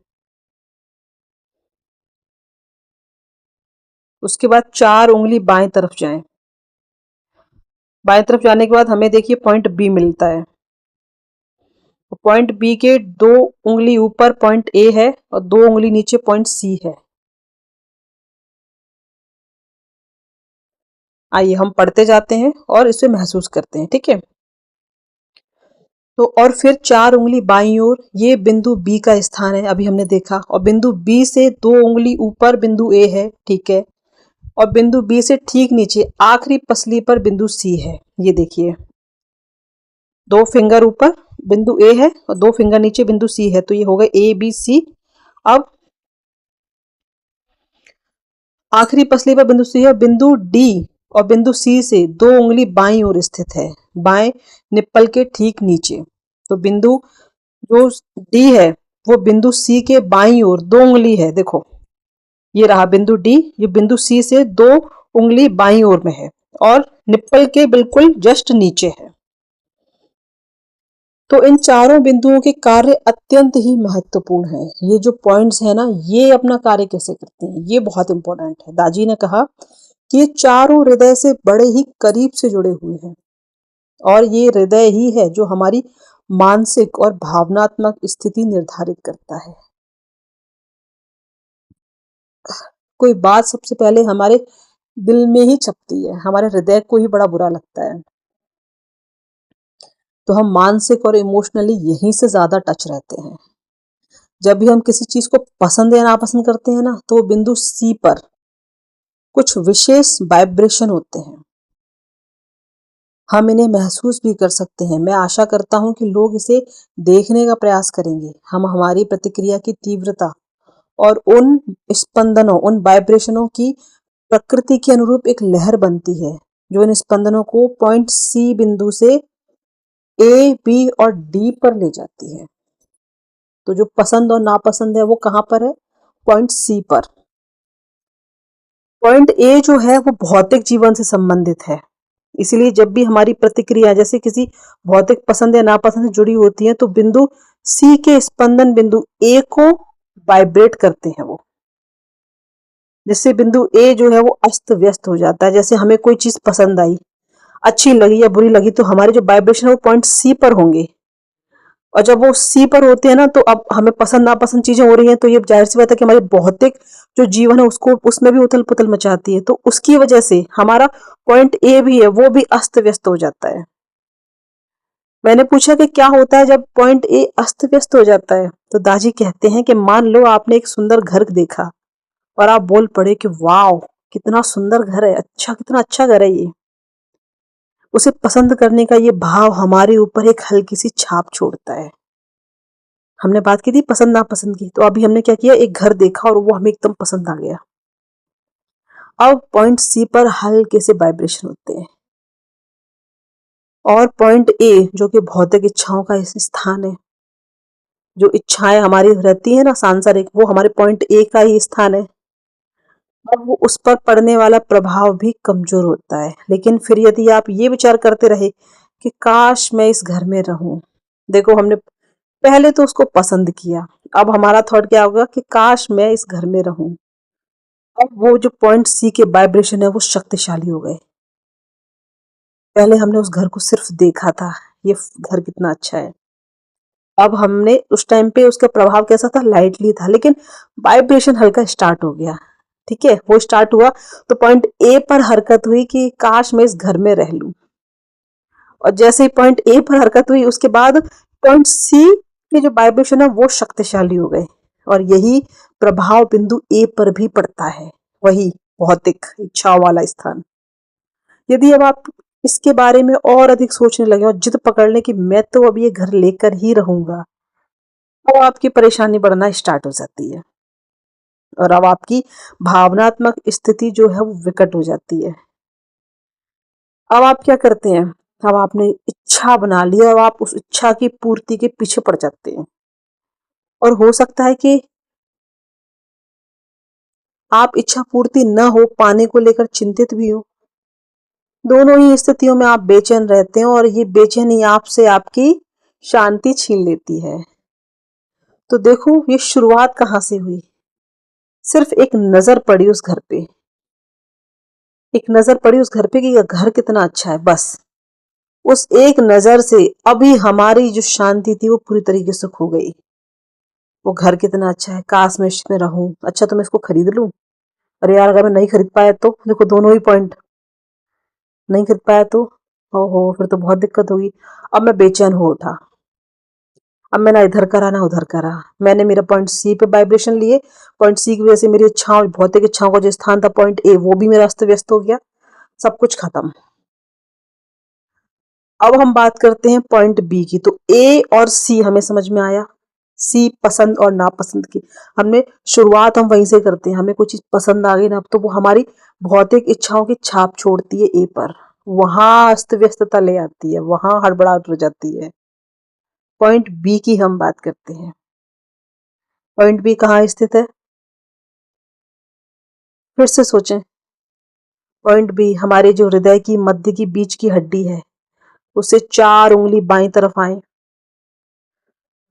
उसके बाद 4 उंगली बाएं तरफ जाएं। बाएं तरफ जाने के बाद हमें देखिए पॉइंट बी मिलता है। पॉइंट बी के 2 उंगली ऊपर पॉइंट ए है और 2 उंगली नीचे पॉइंट सी है। आइए हम पढ़ते जाते हैं और इसे महसूस करते हैं, ठीक है। तो और फिर 4 उंगली बाईं ओर, ये बिंदु बी का स्थान है, अभी हमने देखा। और बिंदु बी से 2 उंगली ऊपर बिंदु ए है, ठीक है। और बिंदु बी से ठीक नीचे आखिरी पसली पर बिंदु सी है। ये देखिए, 2 फिंगर ऊपर बिंदु ए है और 2 फिंगर नीचे बिंदु सी है। तो ये हो गए ए, बी, सी। अब आखिरी पसली पर बिंदु सी है। बिंदु डी और बिंदु सी से 2 उंगली बाईं ओर स्थित है, बाएं निप्पल के ठीक नीचे। तो बिंदु जो डी है वो बिंदु सी के बाईं ओर 2 उंगली है। देखो, ये रहा बिंदु डी, ये बिंदु सी से 2 उंगली बाईं ओर में है और निप्पल के बिल्कुल जस्ट नीचे है। तो इन चारों बिंदुओं के कार्य अत्यंत ही महत्वपूर्ण है। ये जो पॉइंट्स है ना, ये अपना कार्य कैसे करते हैं, ये बहुत इंपॉर्टेंट है। दाजी ने कहा कि ये चारों हृदय से बड़े ही करीब से जुड़े हुए हैं और ये हृदय ही है जो हमारी मानसिक और भावनात्मक स्थिति निर्धारित करता है। कोई बात सबसे पहले हमारे दिल में ही छपती है, हमारे हृदय को ही बड़ा बुरा लगता है। तो हम मानसिक और इमोशनली यहीं से ज्यादा टच रहते हैं। जब भी हम किसी चीज को पसंद या नापसंद करते हैं ना, तो बिंदु सी पर कुछ विशेष वाइब्रेशन होते हैं। हम इन्हें महसूस भी कर सकते हैं। मैं आशा करता हूं कि लोग इसे देखने का प्रयास करेंगे। हम हमारी प्रतिक्रिया की तीव्रता और उन स्पंदनों, उन वाइब्रेशनों की प्रकृति के अनुरूप एक लहर बनती है जो इन स्पंदनों को पॉइंट सी बिंदु से ए, बी और डी पर ले जाती है। तो जो पसंद और नापसंद है वो कहां पर है? पॉइंट सी पर। पॉइंट ए जो है वो भौतिक जीवन से संबंधित है, इसलिए जब भी हमारी प्रतिक्रिया जैसे किसी भौतिक पसंद या नापसंद से जुड़ी होती है तो बिंदु सी के स्पंदन बिंदु ए को वाइब्रेट करते हैं वो, जिससे बिंदु ए जो है वो अस्त व्यस्त हो जाता है। जैसे हमें कोई चीज पसंद आई, अच्छी लगी या बुरी लगी, तो हमारे जो वाइब्रेशन है वो पॉइंट सी पर होंगे। और जब वो सी पर होते हैं ना, तो अब हमें पसंद नापसंद चीजें हो रही हैं, तो ये जाहिर सी बात है कि हमारी भौतिक जो जीवन है उसको उसमें भी उथल पुथल मचाती है। तो उसकी वजह से हमारा पॉइंट ए भी है वो भी अस्त व्यस्त हो जाता है। मैंने पूछा कि क्या होता है जब पॉइंट ए अस्त व्यस्त हो जाता है, तो दाजी कहते हैं कि मान लो आपने एक सुंदर घर देखा और आप बोल पड़े कि वाह, कितना सुंदर घर है, अच्छा कितना अच्छा घर है ये। उसे पसंद करने का ये भाव हमारे ऊपर एक हल्की सी छाप छोड़ता है। हमने बात की थी पसंद नापसंद की, तो अभी हमने क्या किया, एक घर देखा और वो हमें एकदम पसंद आ गया। अब पॉइंट सी पर हल्के से वाइब्रेशन होते हैं, और पॉइंट ए जो कि भौतिक इच्छाओं का स्थान है, जो इच्छाएं हमारी रहती है ना सांसारिक, वो हमारे पॉइंट ए का ही स्थान है। अब वो उस पर पड़ने वाला प्रभाव भी कमजोर होता है। लेकिन फिर यदि आप ये विचार करते रहे कि काश मैं इस घर में रहूं, देखो हमने पहले तो उसको पसंद किया, अब हमारा थॉट क्या होगा कि काश मैं इस घर में रहूं। अब वो जो पॉइंट सी के वाइब्रेशन है वो शक्तिशाली हो गए। पहले हमने उस घर को सिर्फ देखा था, ये घर कितना अच्छा है। अब हमने उस टाइम पे उसका प्रभाव कैसा था, लाइटली था, लेकिन वाइब्रेशन हल्का स्टार्ट हो गया। ठीक है, वो स्टार्ट हुआ तो पॉइंट ए पर हरकत हुई कि काश मैं इस घर में रह लूं। और जैसे ही पॉइंट ए पर हरकत हुई उसके बाद पॉइंट सी की जो वाइब्रेशन है वो शक्तिशाली हो गए, और यही प्रभाव बिंदु ए पर भी पड़ता है, वही भौतिक इच्छाओं वाला स्थान। यदि अब आप इसके बारे में और अधिक सोचने लगे और जिद पकड़ लें कि मैं तो अब ये घर लेकर ही रहूंगा, तो आपकी परेशानी बढ़ना स्टार्ट हो जाती है, और अब आपकी भावनात्मक स्थिति जो है वो विकट हो जाती है। अब आप क्या करते हैं, अब आपने इच्छा बना ली और आप उस इच्छा की पूर्ति के पीछे पड़ जाते हैं, और हो सकता है कि आप इच्छा पूर्ति न हो पाने को लेकर चिंतित भी हो। दोनों ही स्थितियों में आप बेचैन रहते हैं, और ये बेचैनी आपसे आपकी शांति छीन लेती है। तो देखो ये शुरुआत कहाँ से हुई, सिर्फ एक नजर पड़ी उस घर पे, एक नजर पड़ी उस घर पे कि यह घर कितना अच्छा है, बस उस एक नजर से अभी हमारी जो शांति थी वो पूरी तरीके से खो गई। वो घर कितना अच्छा है, काश मैं इसमें रहूं, अच्छा तो मैं इसको खरीद लूं, अरे यार अगर मैं नहीं खरीद पाया तो, देखो दोनों ही पॉइंट, नहीं खरीद पाया तो हो फिर तो बहुत दिक्कत होगी। अब मैं बेचैन हो उठा, अब मैं ना इधर करा ना उधर करा, मैंने मेरा पॉइंट सी पे वाइब्रेशन लिए, पॉइंट सी की वजह से मेरी इच्छाओं भौतिक इच्छाओं का जो स्थान था पॉइंट ए वो भी मेरा अस्त व्यस्त हो गया, सब कुछ खत्म। अब हम बात करते हैं पॉइंट बी की, तो ए और सी हमें समझ में आया, सी पसंद और नापसंद की, हमने शुरुआत हम वहीं से करते हैं, हमें कोई चीज पसंद आ गई ना, अब तो वो हमारी भौतिक इच्छाओं की छाप छोड़ती है ए पर, वहां अस्त व्यस्तता ले आती है, वहां हड़बड़ाहट हो जाती है। पॉइंट बी की हम बात करते हैं। पॉइंट बी कहाँ स्थित है, फिर से सोचें। पॉइंट बी हमारे जो हृदय की मध्य की बीच की हड्डी है, उससे 4 उंगली बाईं तरफ आए,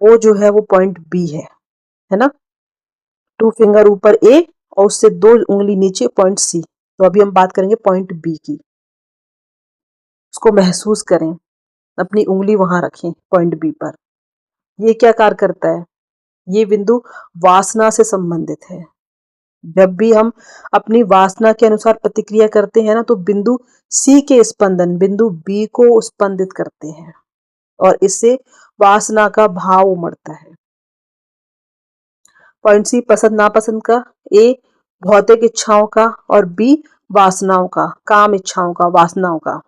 वो जो है वो पॉइंट बी है ना। 2 फिंगर ऊपर ए और उससे 2 उंगली नीचे पॉइंट सी। तो अभी हम बात करेंगे पॉइंट बी की, उसको महसूस करें, अपनी उंगली वहां रखें पॉइंट बी पर। ये क्या कार्य करता है, ये बिंदु वासना से संबंधित है। जब भी हम अपनी वासना के अनुसार प्रतिक्रिया करते हैं ना, तो बिंदु सी के स्पंदन बिंदु बी को स्पंदित करते हैं, और इससे वासना का भाव उमड़ता है। पॉइंट सी पसंद नापसंद का, ए भौतिक इच्छाओं का, और बी वासनाओं का, काम इच्छाओं का, वासनाओं का।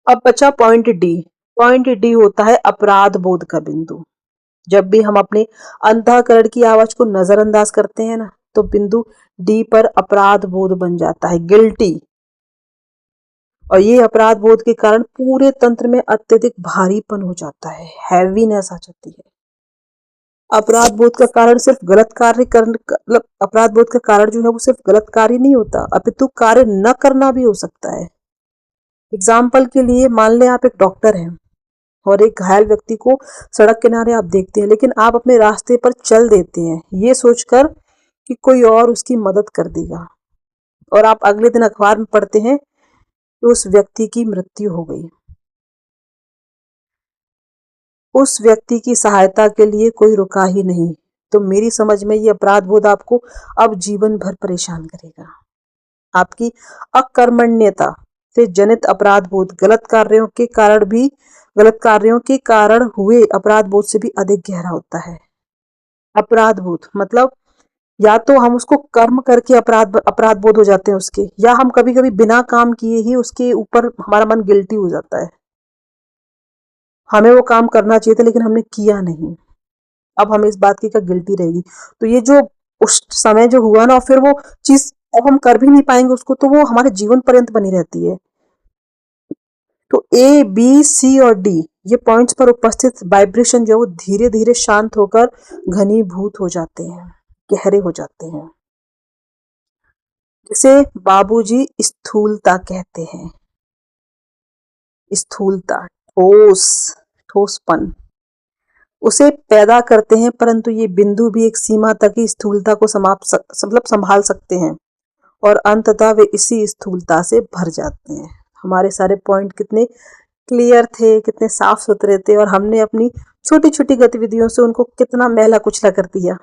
अब बचा पॉइंट डी। पॉइंट डी होता है अपराध बोध का बिंदु। जब भी हम अपने अंतःकरण की आवाज को नजरअंदाज करते हैं ना, तो बिंदु डी पर अपराध बोध बन जाता है, गिल्टी। और ये अपराध बोध के कारण पूरे तंत्र में अत्यधिक भारीपन हो जाता है, हैवीनेस आ जाती है। अपराध बोध का कारण सिर्फ गलत कार्य करने, मतलब अपराध बोध का कारण जो है वो सिर्फ गलत कार्य नहीं होता, अपितु कार्य न करना भी हो सकता है। एग्जाम्पल के लिए मान लें आप एक डॉक्टर हैं और एक घायल व्यक्ति को सड़क किनारे आप देखते हैं, लेकिन आप अपने रास्ते पर चल देते हैं ये सोचकर कि कोई और उसकी मदद कर देगा, और आप अगले दिन अखबार में पढ़ते हैं कि उस व्यक्ति की मृत्यु हो गई। उस व्यक्ति की सहायता के लिए कोई रुका ही नहीं। तो मेरी समझ में ये अपराध बोध आपको अब जीवन भर परेशान करेगा। आपकी अकर्मण्यता से जनित अपराध बोध गलत कार्यों के कारण हुए अपराध बोध से भी अधिक गहरा होता है। अपराध बोध मतलब या तो हम उसको कर्म करके अपराध अपराध बोध हो जाते हैं उसके, या हम कभी कभी बिना काम किए ही उसके ऊपर हमारा मन गिल्टी हो जाता है। हमें वो काम करना चाहिए था लेकिन हमने किया नहीं, अब हमें इस बात की क्या गिल्टी रहेगी। तो ये जो उस समय जो हुआ ना, और फिर वो चीज अब हम कर भी नहीं पाएंगे उसको, तो वो हमारे जीवन पर्यंत बनी रहती है। तो ए बी सी और डी ये पॉइंट्स पर उपस्थित वाइब्रेशन जो है वो धीरे धीरे शांत होकर घनीभूत हो जाते हैं, गहरे हो जाते हैं, जिसे बाबूजी स्थूलता कहते हैं। स्थूलता, ठोस, ठोसपन उसे पैदा करते हैं, परंतु ये बिंदु भी एक सीमा तक ही स्थूलता को मतलब संभाल सकते हैं, और अंततः वे इसी स्थूलता से भर जाते हैं। हमारे सारे पॉइंट कितने क्लियर थे, कितने साफ सुथरे थे, और हमने अपनी छोटी छोटी गतिविधियों से उनको कितना मैला कुचला कर दिया,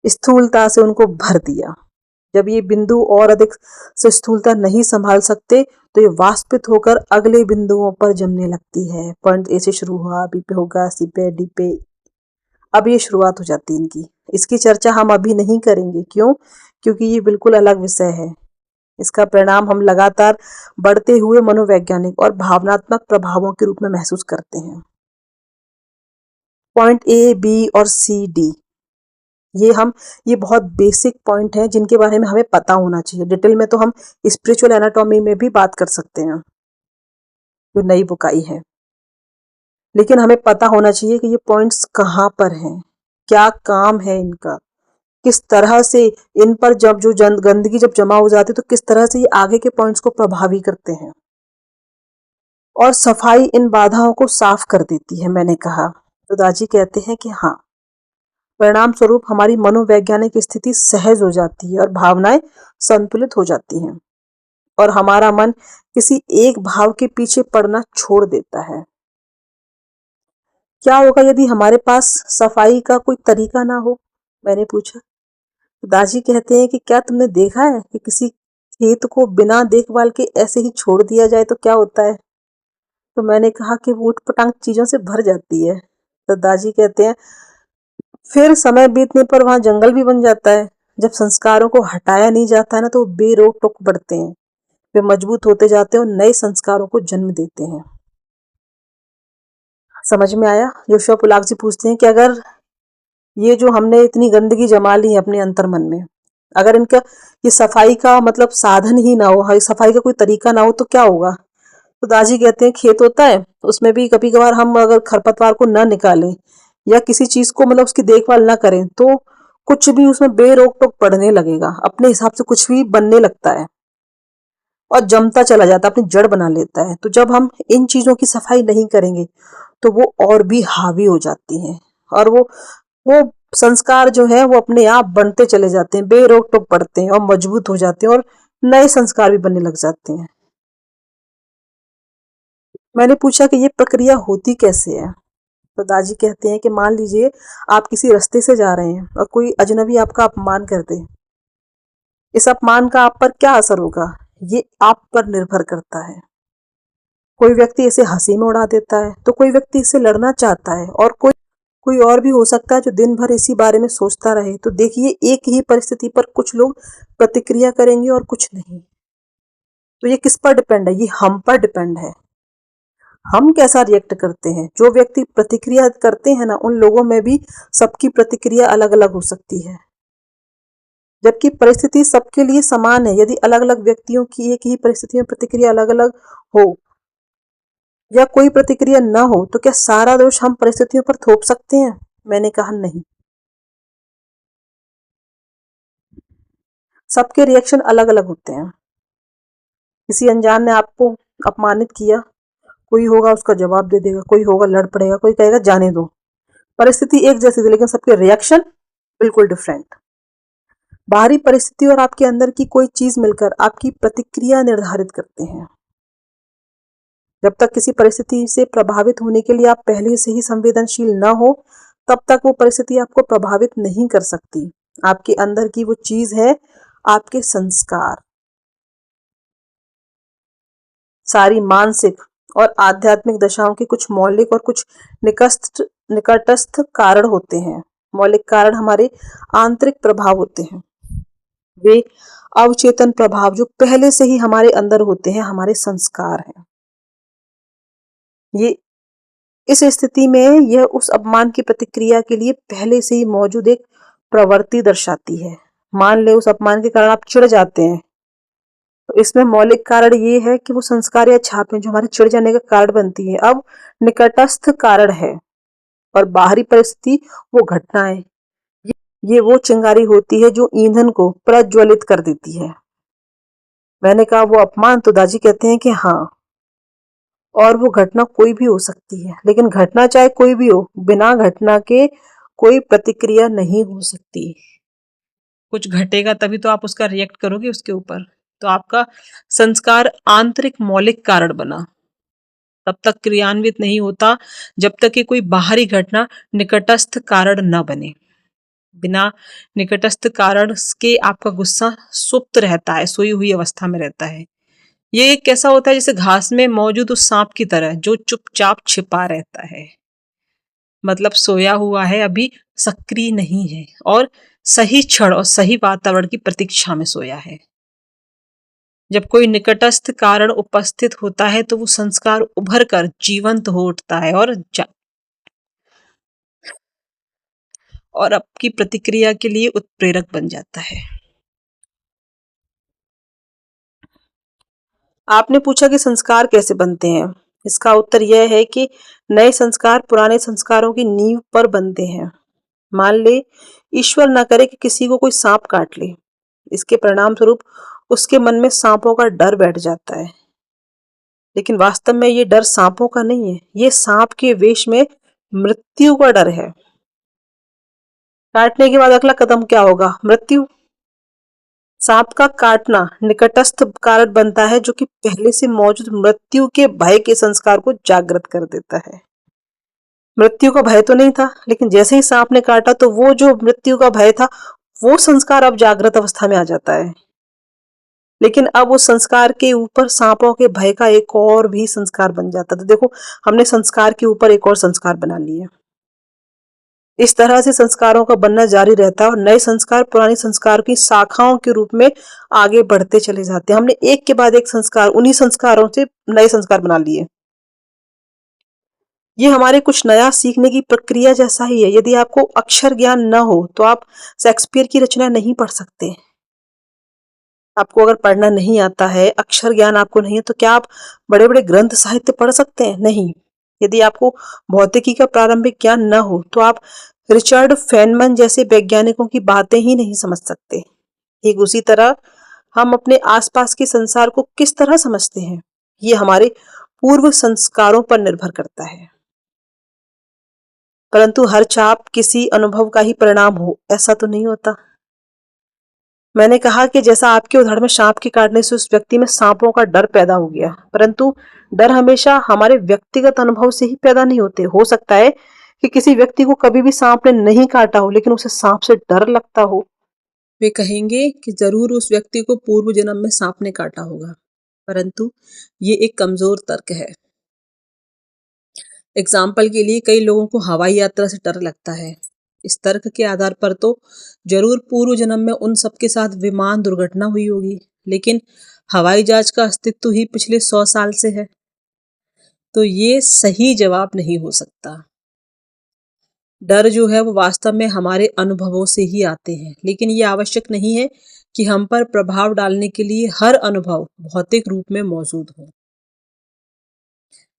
स्थूलता से उनको भर दिया। जब ये बिंदु और अधिक से स्थूलता नहीं संभाल सकते तो ये वाष्पित होकर अगले बिंदुओं पर जमने लगती है। पॉइंट ए से शुरू हुआ, बी पे होगा, सी पे, डी पे, अब ये शुरुआत हो जाती है इनकी। इसकी चर्चा हम अभी नहीं करेंगे, क्यों? क्योंकि ये बिल्कुल अलग विषय है। इसका परिणाम हम लगातार बढ़ते हुए मनोवैज्ञानिक और भावनात्मक प्रभावों के रूप में महसूस करते हैं। पॉइंट ए, बी और सी, डी ये बहुत बेसिक पॉइंट हैं जिनके बारे में हमें पता होना चाहिए। डिटेल में तो हम स्पिरिचुअल एनाटॉमी में भी बात कर सकते हैं, जो नई बुक आई है, लेकिन हमें पता होना चाहिए कि ये पॉइंट्स कहाँ पर हैं, क्या काम है इनका, किस तरह से इन पर जब जो गंदगी जब जमा हो जाती है तो किस तरह से ये आगे के पॉइंट्स को प्रभावी करते हैं, और सफाई इन बाधाओं को साफ कर देती है। मैंने कहा तो दाजी कहते हैं कि हाँ, परिणाम स्वरूप हमारी मनोवैज्ञानिक स्थिति सहज हो जाती है और भावनाएं संतुलित हो जाती हैं, और हमारा मन किसी एक भाव के पीछे पड़ना छोड़ देता है। क्या होगा यदि हमारे पास सफाई का कोई तरीका ना हो? मैंने पूछा। तो दाजी कहते हैं कि क्या तुमने देखा है कि किसी खेत को बिना देखभाल के ऐसे ही छोड़ दिया जाए तो क्या होता है? तो मैंने कहा कि वो उटपटांग चीजों से भर जाती है। तो दाजी कहते हैं फिर समय बीतने पर वहां जंगल भी बन जाता है। जब संस्कारों को हटाया नहीं जाता है ना, तो वो बेरोक टोक बढ़ते हैं, वे मजबूत होते जाते हैं और नए संस्कारों को जन्म देते हैं। समझ में आया? जोशुआ पुलाक जी पूछते हैं कि अगर ये जो हमने इतनी गंदगी जमा ली है अपने अंतर्मन में, अगर इनका ये सफाई का मतलब साधन ही ना हो, सफाई का कोई तरीका ना हो, तो क्या होगा? तो दादी कहते हैं खेत होता है, उसमें भी कभी कभार हम अगर खरपतवार को न निकालें या किसी चीज को मतलब उसकी देखभाल ना करें, तो कुछ भी उसमें बेरोक टोक पड़ने लगेगा, अपने हिसाब से कुछ भी बनने लगता है और जमता चला जाता है, अपनी जड़ बना लेता है। तो जब हम इन चीजों की सफाई नहीं करेंगे तो वो और भी हावी हो जाती हैं, और वो संस्कार जो है वो अपने आप बनते चले जाते हैं, बेरोक टोक पड़ते हैं और मजबूत हो जाते हैं, और नए संस्कार भी बनने लग जाते हैं। मैंने पूछा कि ये प्रक्रिया होती कैसे है? तो दादी कहते हैं कि मान लीजिए आप किसी रास्ते से जा रहे हैं और कोई अजनबी आपका अपमान कर दे। इस अपमान का आप पर क्या असर होगा, ये आप पर निर्भर करता है। कोई व्यक्ति इसे हंसी में उड़ा देता है, तो कोई व्यक्ति इससे लड़ना चाहता है, और कोई और भी हो सकता है जो दिन भर इसी बारे में सोचता रहे। तो देखिए, एक ही परिस्थिति पर कुछ लोग प्रतिक्रिया करेंगे और कुछ नहीं। तो ये किस पर डिपेंड है? ये हम पर डिपेंड है, हम कैसा रिएक्ट करते हैं। जो व्यक्ति प्रतिक्रिया करते हैं ना, उन लोगों में भी सबकी प्रतिक्रिया अलग अलग हो सकती है, जबकि परिस्थिति सबके लिए समान है। यदि अलग अलग व्यक्तियों की एक ही परिस्थिति में प्रतिक्रिया अलग अलग हो या कोई प्रतिक्रिया न हो, तो क्या सारा दोष हम परिस्थितियों पर थोप सकते हैं? मैंने कहा नहीं, सबके रिएक्शन अलग अलग होते हैं। किसी अनजान ने आपको अपमानित किया, कोई होगा उसका जवाब दे देगा, कोई होगा लड़ पड़ेगा, कोई कहेगा जाने दो। परिस्थिति एक जैसी थी लेकिन सबके रिएक्शन बिल्कुल डिफरेंट। बाहरी परिस्थिति और आपके अंदर की कोई चीज मिलकर आपकी प्रतिक्रिया निर्धारित करते हैं। जब तक किसी परिस्थिति से प्रभावित होने के लिए आप पहले से ही संवेदनशील न हो, तब तक वो परिस्थिति आपको प्रभावित नहीं कर सकती। आपके अंदर की वो चीज है आपके संस्कार। सारी मानसिक और आध्यात्मिक दशाओं के कुछ मौलिक और कुछ निकटस्थ कारण होते हैं। मौलिक कारण हमारे आंतरिक प्रभाव होते हैं। वे अवचेतन प्रभाव जो पहले से ही हमारे अंदर होते हैं, हमारे संस्कार हैं। ये इस स्थिति में यह उस अपमान की प्रतिक्रिया के लिए पहले से ही मौजूद एक प्रवृत्ति दर्शाती है। मान ले उस अपमान के कारण आप चिढ़ जाते हैं, तो इसमें मौलिक कारण ये है कि वो संस्कार या छापें जो हमारे चिढ़ जाने का कारण बनती है। अब निकटस्थ कारण है और बाहरी परिस्थिति वो घटनाएं, ये वो चिंगारी होती है जो ईंधन को प्रज्वलित कर देती है। मैंने कहा वो अपमान, तो दाजी कहते हैं कि हाँ, और वो घटना कोई भी हो सकती है, लेकिन घटना चाहे कोई भी हो, बिना घटना के कोई प्रतिक्रिया नहीं हो सकती। कुछ घटेगा तभी तो आप उसका रिएक्ट करोगे उसके ऊपर। तो आपका संस्कार आंतरिक मौलिक कारण बना, तब तक क्रियान्वित नहीं होता जब तक कि कोई बाहरी घटना निकटस्थ कारण न बने। बिना निकटस्थ कारण के आपका गुस्सा सुप्त रहता है, सोई हुई अवस्था में रहता है। ये एक कैसा होता है जैसे घास में मौजूद उस सांप की तरह जो चुपचाप छिपा रहता है, मतलब सोया हुआ है, अभी सक्रिय नहीं है और सही क्षण और सही वातावरण की प्रतीक्षा में सोया है। जब कोई निकटस्थ कारण उपस्थित होता है तो वो संस्कार उभर कर जीवंत हो उठता है और आपकी प्रतिक्रिया के लिए उत्प्रेरक बन जाता है। आपने पूछा कि संस्कार कैसे बनते हैं। इसका उत्तर यह है कि नए संस्कार पुराने संस्कारों की नींव पर बनते हैं। मान ले ईश्वर न करे कि किसी को कोई सांप काट ले, इसके परिणाम स्वरूप उसके मन में सांपों का डर बैठ जाता है। लेकिन वास्तव में ये डर सांपों का नहीं है, ये सांप के वेश में मृत्यु का डर है। काटने के बाद अगला कदम क्या होगा? मृत्यु। सांप का काटना निकटस्थ कारण बनता है जो कि पहले से मौजूद मृत्यु के भय के संस्कार को जागृत कर देता है। मृत्यु का भय तो नहीं था, लेकिन जैसे ही सांप ने काटा तो वो जो मृत्यु का भय था वो संस्कार अब जागृत अवस्था में आ जाता है। लेकिन अब उस संस्कार के ऊपर सांपों के भय का एक और भी संस्कार बन जाता। तो देखो, हमने संस्कार के ऊपर एक और संस्कार बना लिया। इस तरह से संस्कारों का बनना जारी रहता है और नए संस्कार पुराने संस्कार की शाखाओं के रूप में आगे बढ़ते चले जाते हैं। हमने एक के बाद एक संस्कार, उन्हीं संस्कारों से नए संस्कार बना लिए। ये हमारे कुछ नया सीखने की प्रक्रिया जैसा ही है। यदि आपको अक्षर ज्ञान न हो तो आप शेक्सपियर की रचना नहीं पढ़ सकते। आपको अगर पढ़ना नहीं आता है, अक्षर ज्ञान आपको नहीं है, तो क्या आप बड़े बड़े ग्रंथ साहित्य पढ़ सकते हैं? नहीं। यदि आपको भौतिकी का प्रारंभिक ज्ञान न हो तो आप रिचर्ड फेनमन जैसे वैज्ञानिकों की बातें ही नहीं समझ सकते। ठीक उसी तरह हम अपने आसपास के संसार को किस तरह समझते हैं, ये हमारे पूर्व संस्कारों पर निर्भर करता है। परंतु हर छाप किसी अनुभव का ही परिणाम हो, ऐसा तो नहीं होता। मैंने कहा कि जैसा आपके उदाहरण में सांप के काटने से उस व्यक्ति में सांपों का डर पैदा हो गया, परंतु डर हमेशा हमारे व्यक्तिगत अनुभव से ही पैदा नहीं होते। हो सकता है कि किसी व्यक्ति को कभी भी सांप ने नहीं काटा हो, लेकिन उसे सांप से डर लगता हो। वे कहेंगे कि जरूर उस व्यक्ति को पूर्व जन्म में सांप ने काटा होगा, परंतु ये एक कमजोर तर्क है। एग्जाम्पल के लिए कई लोगों को हवाई यात्रा से डर लगता है। इस तर्क के आधार पर तो जरूर पूर्व जन्म में उन सबके साथ विमान दुर्घटना हुई होगी, लेकिन हवाई जहाज का अस्तित्व ही पिछले 100 साल से है, तो ये सही जवाब नहीं हो सकता। डर जो है वो वास्तव में हमारे अनुभवों से ही आते हैं, लेकिन ये आवश्यक नहीं है कि हम पर प्रभाव डालने के लिए हर अनुभव भौतिक रूप में मौजूद हो।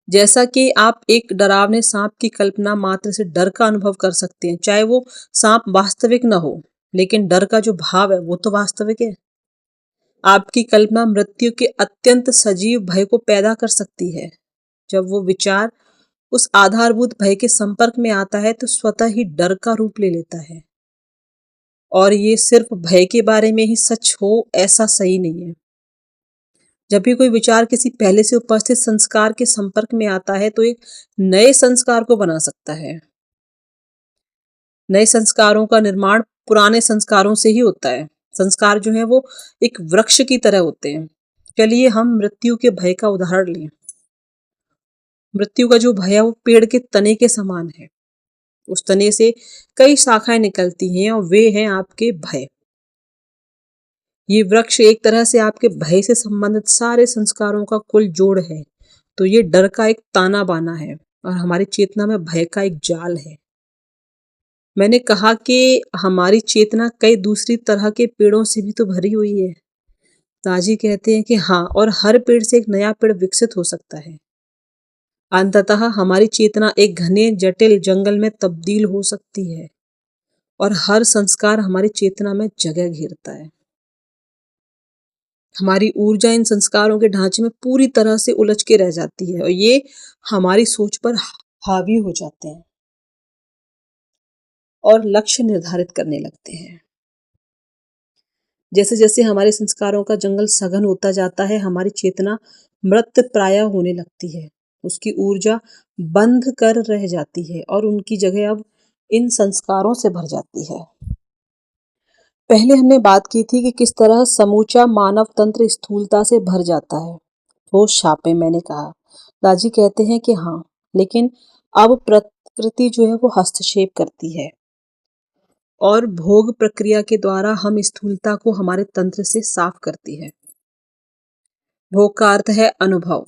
जैसा कि आप एक डरावने सांप की कल्पना मात्र से डर का अनुभव कर सकते हैं, चाहे वो सांप वास्तविक न हो, लेकिन डर का जो भाव है वो तो वास्तविक है। आपकी कल्पना मृत्यु के अत्यंत सजीव भय को पैदा कर सकती है। जब वो विचार उस आधारभूत भय के संपर्क में आता है तो स्वतः ही डर का रूप ले लेता है। और ये सिर्फ भय के बारे में ही सच हो ऐसा सही नहीं है। जब भी कोई विचार किसी पहले से उपस्थित संस्कार के संपर्क में आता है तो एक नए संस्कार को बना सकता है। नए संस्कारों का निर्माण पुराने संस्कारों से ही होता है। संस्कार जो है वो एक वृक्ष की तरह होते हैं। चलिए हम मृत्यु के भय का उदाहरण लें। मृत्यु का जो भय है वो पेड़ के तने के समान है। उस तने से कई शाखाएं निकलती हैं और वे हैं आपके भय। ये वृक्ष एक तरह से आपके भय से संबंधित सारे संस्कारों का कुल जोड़ है। तो ये डर का एक ताना बाना है और हमारी चेतना में भय का एक जाल है। मैंने कहा कि हमारी चेतना कई दूसरी तरह के पेड़ों से भी तो भरी हुई है। ताजी कहते हैं कि हाँ, और हर पेड़ से एक नया पेड़ विकसित हो सकता है। अंततः हमारी चेतना एक घने जटिल जंगल में तब्दील हो सकती है और हर संस्कार हमारी चेतना में जगह घेरता है। हमारी ऊर्जा इन संस्कारों के ढांचे में पूरी तरह से उलझ के रह जाती है और ये हमारी सोच पर हावी हो जाते हैं और लक्ष्य निर्धारित करने लगते हैं। जैसे जैसे हमारे संस्कारों का जंगल सघन होता जाता है, हमारी चेतना मृत प्राय होने लगती है। उसकी ऊर्जा बंध कर रह जाती है और उनकी जगह अब इन संस्कारों से भर जाती है। पहले हमने बात की थी कि किस तरह समूचा मानव तंत्र स्थूलता से भर जाता है। ठोस छापे, मैंने कहा। दाजी कहते हैं कि हाँ, लेकिन अब प्रकृति जो है वो हस्तक्षेप करती है और भोग प्रक्रिया के द्वारा हम स्थूलता को हमारे तंत्र से साफ करती है। भोग का अर्थ है अनुभव।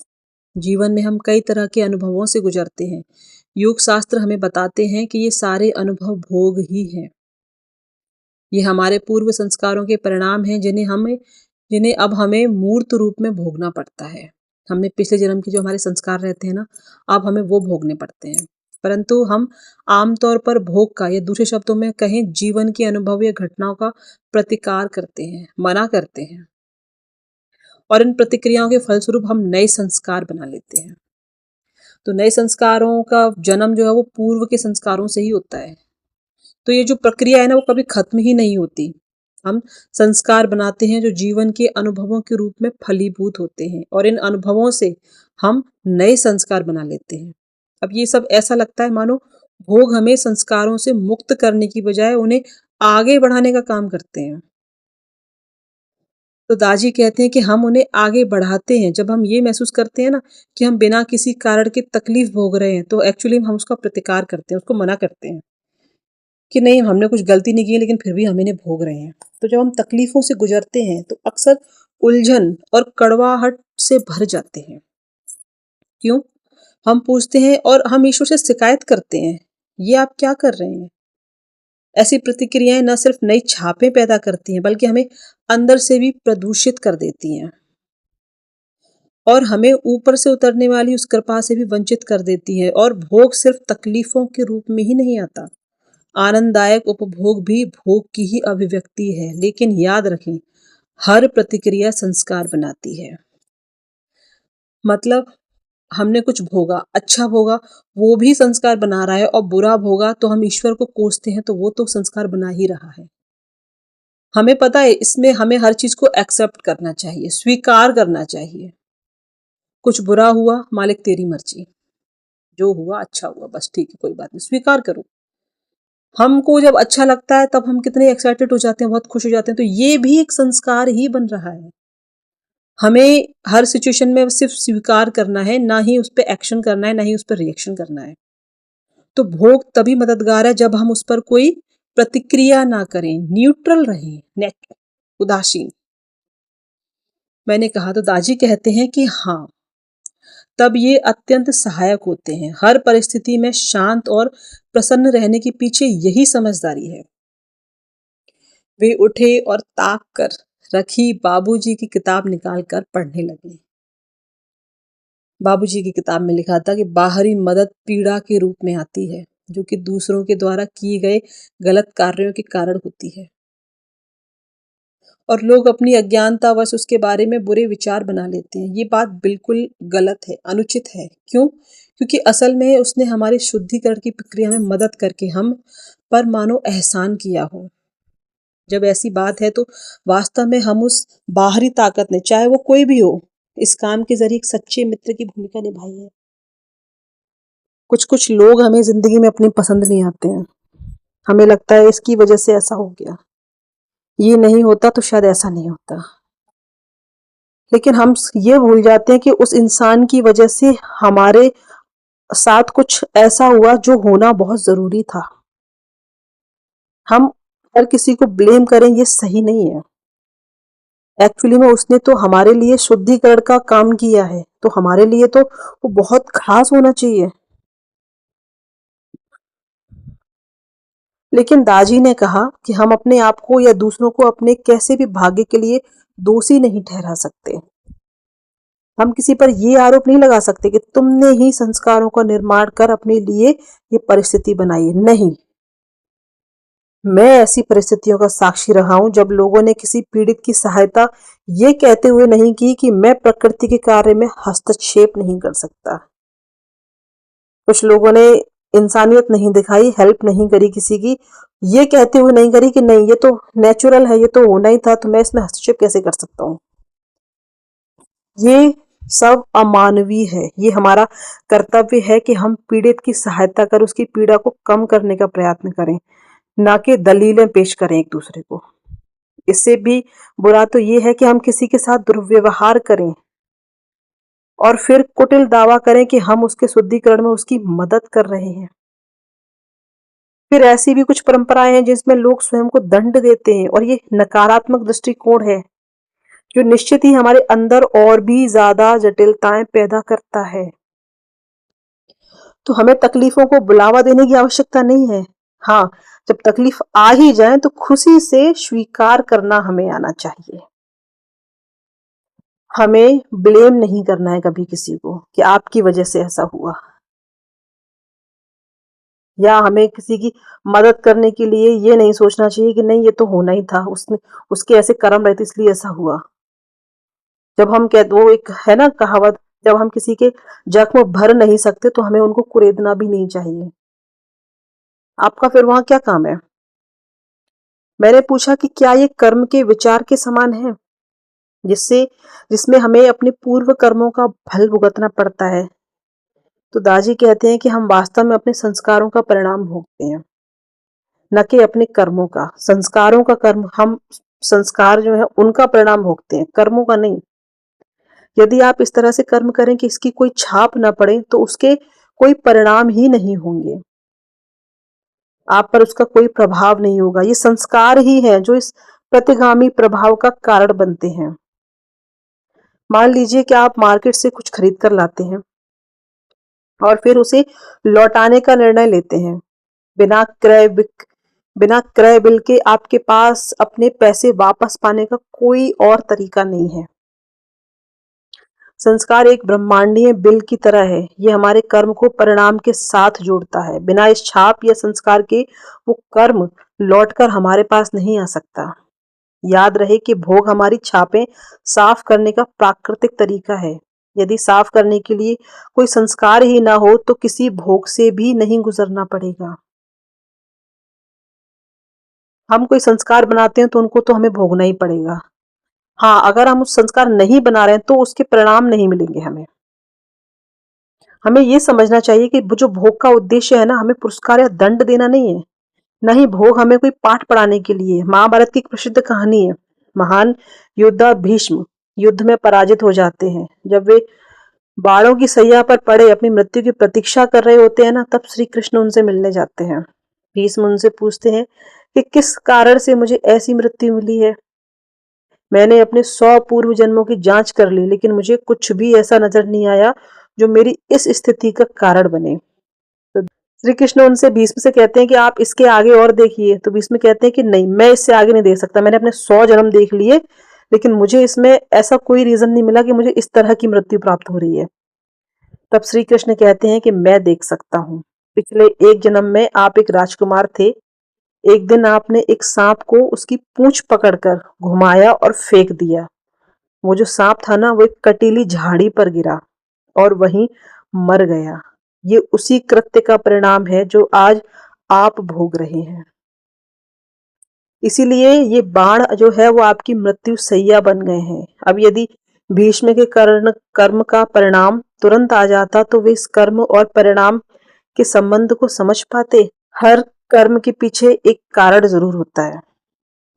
जीवन में हम कई तरह के अनुभवों से गुजरते हैं। योग शास्त्र हमें बताते हैं कि ये सारे अनुभव भोग ही हैं। ये हमारे पूर्व संस्कारों के परिणाम हैं जिन्हें अब हमें मूर्त रूप में भोगना पड़ता है। हमने पिछले जन्म के जो हमारे संस्कार रहते हैं ना, अब हमें वो भोगने पड़ते हैं। परंतु हम आमतौर पर भोग का, या दूसरे शब्दों में कहें जीवन के अनुभव या घटनाओं का प्रतिकार करते हैं, मना करते हैं, और इन प्रतिक्रियाओं के फलस्वरूप हम नए संस्कार बना लेते हैं। तो नए संस्कारों का जन्म जो है वो पूर्व के संस्कारों से ही होता है। तो ये जो प्रक्रिया है ना, वो कभी खत्म ही नहीं होती। हम संस्कार बनाते हैं जो जीवन के अनुभवों के रूप में फलीभूत होते हैं और इन अनुभवों से हम नए संस्कार बना लेते हैं। अब ये सब ऐसा लगता है मानो भोग हमें संस्कारों से मुक्त करने की बजाय उन्हें आगे बढ़ाने का काम करते हैं। तो दाजी कहते हैं कि हम उन्हें आगे बढ़ाते हैं। जब हम ये महसूस करते हैं ना कि हम बिना किसी कारण के तकलीफ भोग रहे हैं, तो एक्चुअली हम उसका प्रतिकार करते हैं, उसको मना करते हैं कि नहीं, हमने कुछ गलती नहीं की है, लेकिन फिर भी हम इन्हें भोग रहे हैं। तो जब हम तकलीफों से गुजरते हैं तो अक्सर उलझन और कड़वाहट से भर जाते हैं। क्यों? हम पूछते हैं और हम ईश्वर से शिकायत करते हैं, ये आप क्या कर रहे हैं? ऐसी प्रतिक्रियाएं न सिर्फ नई छापें पैदा करती हैं, बल्कि हमें अंदर से भी प्रदूषित कर देती हैं और हमें ऊपर से उतरने वाली उस कृपा से भी वंचित कर देती है। और भोग सिर्फ तकलीफों के रूप में ही नहीं आता, आनंददायक उपभोग भी भोग की ही अभिव्यक्ति है। लेकिन याद रखें, हर प्रतिक्रिया संस्कार बनाती है। मतलब हमने कुछ भोगा, अच्छा भोगा, वो भी संस्कार बना रहा है, और बुरा भोगा तो हम ईश्वर को कोसते हैं, तो वो तो संस्कार बना ही रहा है। हमें पता है इसमें हमें हर चीज को एक्सेप्ट करना चाहिए, स्वीकार करना चाहिए। कुछ बुरा हुआ, मालिक तेरी मर्जी, जो हुआ अच्छा हुआ, बस ठीक है, कोई बात नहीं, स्वीकार करो। हमको जब अच्छा लगता है तब हम कितने एक्साइटेड हो जाते हैं, बहुत खुश हो जाते हैं। तो ये भी एक संस्कार ही बन रहा है। हमें हर सिचुएशन में सिर्फ स्वीकार करना है, ना ही उस पर एक्शन करना है, ना ही उस पर रिएक्शन करना है। तो भोग तभी मददगार है जब हम उस पर कोई प्रतिक्रिया ना करें, न्यूट्रल रहें, उदासीन। मैंने कहा तो दाजी कहते हैं कि हाँ, तब ये अत्यंत सहायक होते हैं। हर परिस्थिति में शांत और प्रसन्न रहने के पीछे यही समझदारी है। वे उठे और ताक कर रखी बाबूजी की किताब निकालकर पढ़ने लगे। बाबूजी की किताब में लिखा था कि बाहरी मदद पीड़ा के रूप में आती है, जो कि दूसरों के द्वारा किए गए गलत कार्यों के कारण होती है, और लोग अपनी अज्ञानतावश उसके बारे में बुरे विचार बना लेते हैं। ये बात बिल्कुल गलत है, अनुचित है। क्यों? क्योंकि असल में उसने हमारी शुद्धिकरण की प्रक्रिया में मदद करके हम पर मानो एहसान किया हो। जब ऐसी बात है तो वास्तव में हम उस बाहरी ताकत ने, चाहे वो कोई भी हो, इस काम के जरिए एक सच्चे मित्र की भूमिका निभाई है। कुछ कुछ लोग हमें जिंदगी में अपनी पसंद नहीं आते हैं। हमें लगता है इसकी वजह से ऐसा हो गया, ये नहीं होता तो शायद ऐसा नहीं होता। लेकिन हम ये भूल जाते हैं कि उस इंसान की वजह से हमारे साथ कुछ ऐसा हुआ जो होना बहुत जरूरी था। हम हर किसी को ब्लेम करें ये सही नहीं है। एक्चुअली में उसने तो हमारे लिए शुद्धिकरण का काम किया है, तो हमारे लिए तो वो बहुत खास होना चाहिए। लेकिन दाजी ने कहा कि हम अपने आप को या दूसरों को अपने कैसे भी भाग्य के लिए दोषी नहीं ठहरा सकते। हम किसी पर ये आरोप नहीं लगा सकते कि तुमने ही संस्कारों का निर्माण कर अपने लिए ये परिस्थिति बनाई है। नहीं, मैं ऐसी परिस्थितियों का साक्षी रहा हूं जब लोगों ने किसी पीड़ित की सहायता ये कहते हुए नहीं की कि मैं प्रकृति के कार्य में हस्तक्षेप नहीं कर सकता। कुछ लोगों ने इंसानियत नहीं दिखाई, हेल्प नहीं करी किसी की, ये कहते हुए नहीं करी कि नहीं ये तो नेचुरल है, ये तो होना ही था, तो मैं इसमें हस्तक्षेप कैसे कर सकता हूँ। ये सब अमानवीय है। ये हमारा कर्तव्य है कि हम पीड़ित की सहायता कर उसकी पीड़ा को कम करने का प्रयत्न करें, ना कि दलीलें पेश करें एक दूसरे को। इससे भी बुरा तो ये है कि हम किसी के साथ दुर्व्यवहार करें और फिर कुटिल दावा करें कि हम उसके शुद्धिकरण में उसकी मदद कर रहे हैं। फिर ऐसी भी कुछ परंपराएं हैं जिसमें लोग स्वयं को दंड देते हैं, और ये नकारात्मक दृष्टिकोण है जो निश्चित ही हमारे अंदर और भी ज्यादा जटिलताएं पैदा करता है। तो हमें तकलीफों को बुलावा देने की आवश्यकता नहीं है। हाँ, जब तकलीफ आ ही जाए तो खुशी से स्वीकार करना हमें आना चाहिए। हमें ब्लेम नहीं करना है कभी किसी को कि आपकी वजह से ऐसा हुआ, या हमें किसी की मदद करने के लिए ये नहीं सोचना चाहिए कि नहीं ये तो होना ही था, उसने उसके ऐसे कर्म रहे थे इसलिए ऐसा हुआ। जब हम कह वो एक है ना कहावत, जब हम किसी के जख्म भर नहीं सकते तो हमें उनको कुरेदना भी नहीं चाहिए। आपका फिर वहां क्या काम है? मैंने पूछा कि क्या ये कर्म के विचार के समान है, जिससे जिसमें हमें अपने पूर्व कर्मों का फल भुगतना पड़ता है। तो दाजी कहते हैं कि हम वास्तव में अपने संस्कारों का परिणाम भोगते हैं, न कि अपने कर्मों का। संस्कारों का कर्म हम संस्कार जो है उनका परिणाम भोगते हैं, कर्मों का नहीं। यदि आप इस तरह से कर्म करें कि इसकी कोई छाप न पड़े तो उसके कोई परिणाम ही नहीं होंगे, आप पर उसका कोई प्रभाव नहीं होगा। ये संस्कार ही है जो इस प्रतिगामी प्रभाव का कारण बनते हैं। मान लीजिए कि आप मार्केट से कुछ खरीद कर लाते हैं और फिर उसे लौटाने का निर्णय लेते हैं। बिना बिना क्रय बिल के आपके पास अपने पैसे वापस पाने का कोई और तरीका नहीं है। संस्कार एक ब्रह्मांडीय बिल की तरह है, ये हमारे कर्म को परिणाम के साथ जोड़ता है। बिना इस छाप या संस्कार के वो कर्म लौटकर हमारे पास नहीं आ सकता। याद रहे कि भोग हमारी छापें साफ करने का प्राकृतिक तरीका है। यदि साफ करने के लिए कोई संस्कार ही ना हो तो किसी भोग से भी नहीं गुजरना पड़ेगा। हम कोई संस्कार बनाते हैं तो उनको तो हमें भोगना ही पड़ेगा। हाँ, अगर हम उस संस्कार नहीं बना रहे हैं तो उसके परिणाम नहीं मिलेंगे हमें। हमें ये समझना चाहिए कि जो भोग का उद्देश्य है ना, हमें पुरस्कार या दंड देना नहीं है। नहीं, भोग हमें कोई पाठ पढ़ाने के लिए। महाभारत की एक प्रसिद्ध कहानी है। महान योद्धा भीष्म युद्ध में पराजित हो जाते हैं। जब वे बाणों की सैया पर पड़े अपनी मृत्यु की प्रतीक्षा कर रहे होते हैं ना, तब श्री कृष्ण उनसे मिलने जाते हैं। भीष्म उनसे पूछते हैं कि किस कारण से मुझे ऐसी मृत्यु मिली है। मैंने अपने 100 पूर्व जन्मों की जांच कर ली, लेकिन मुझे कुछ भी ऐसा नजर नहीं आया जो मेरी इस स्थिति का कारण बने। तो श्री कृष्ण उनसे भीष्म से कहते हैं कि आप इसके आगे और देखिए। तो भीष्म कहते हैं कि नहीं, मैं इससे आगे नहीं देख सकता। मैंने अपने 100 जन्म देख लिए, लेकिन मुझे इसमें ऐसा कोई रीजन नहीं मिला कि मुझे इस तरह की मृत्यु प्राप्त हो रही है। तब श्री कृष्ण कहते हैं कि मैं देख सकता हूँ। पिछले एक जन्म में आप एक राजकुमार थे। एक दिन आपने एक सांप को उसकी पूंछ पकड़कर घुमाया और फेंक दिया। वो जो सांप था ना, वो एक कटीली झाड़ी पर गिरा और वहीं मर गया। ये उसी कृत्य का परिणाम है जो आज आप भोग रहे हैं। इसीलिए ये बाण जो है वो आपकी मृत्यु सैया बन गए हैं। अब यदि भीष्म के कर्म का परिणाम तुरंत आ जाता तो वे इस कर्म और परिणाम के संबंध को समझ पाते। हर कर्म के पीछे एक कारण जरूर होता है।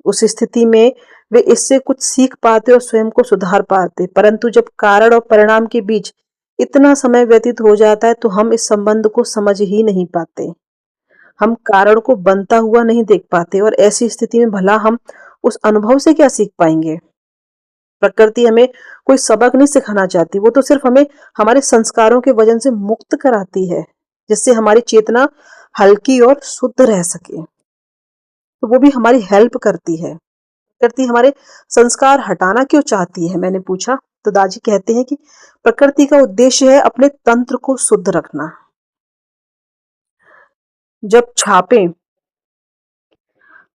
उस स्थिति में वे इससे कुछ सीख पाते और स्वयं को सुधार पाते, परंतु जब कारण और परिणाम के बीच इतना समय व्यतीत हो जाता है तो हम इस संबंध को समझ ही नहीं पाते। हम कारण को बनता हुआ नहीं देख पाते और ऐसी स्थिति में भला हम उस अनुभव से क्या सीख पाएंगे। प्रकृति हमें कोई सबक नहीं सिखाना चाहती, वो तो सिर्फ हमें हमारे संस्कारों के वजन से मुक्त कराती है, जिससे हमारी चेतना हल्की और शुद्ध रह सके। तो वो भी हमारी हेल्प करती है। प्रकृति हमारे संस्कार हटाना क्यों चाहती है, मैंने पूछा। तो दादी कहते हैं कि प्रकृति का उद्देश्य है अपने तंत्र को शुद्ध रखना। जब छापें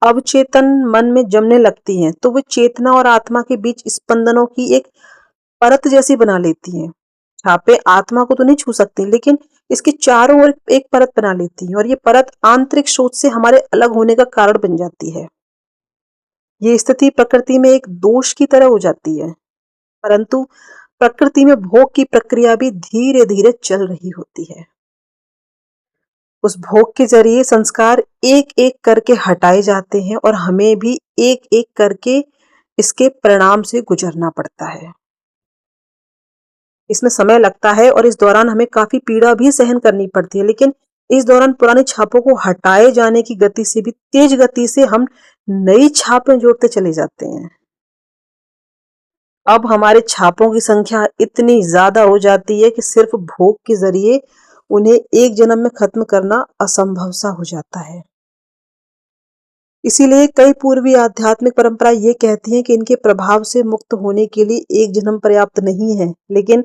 अवचेतन मन में जमने लगती हैं तो वे चेतना और आत्मा के बीच स्पंदनों की एक परत जैसी बना लेती हैं। छापें आत्मा को तो नहीं छू सकती, लेकिन इसके चारों ओर एक परत बना लेती हैं और ये परत आंतरिक सोच से हमारे अलग होने का कारण बन जाती है। ये स्थिति प्रकृति में एक दोष की तरह हो जाती है, परंतु प्रकृति में भोग की प्रक्रिया भी धीरे धीरे चल रही होती है। उस भोग के जरिए संस्कार एक एक करके हटाए जाते हैं और हमें भी एक एक करके इसके परिणाम से गुजरना पड़ता है। इसमें समय लगता है और इस दौरान हमें काफी पीड़ा भी सहन करनी पड़ती है, लेकिन इस दौरान पुरानी छापों को हटाए जाने की गति से भी तेज गति से हम नई छापें जोड़ते चले जाते हैं। अब हमारे छापों की संख्या इतनी ज्यादा हो जाती है कि सिर्फ भोग के जरिए उन्हें एक जन्म में खत्म करना असंभव सा हो जाता है। इसीलिए कई पूर्वी आध्यात्मिक परंपरा ये कहती हैं कि इनके प्रभाव से मुक्त होने के लिए एक जन्म पर्याप्त नहीं है, लेकिन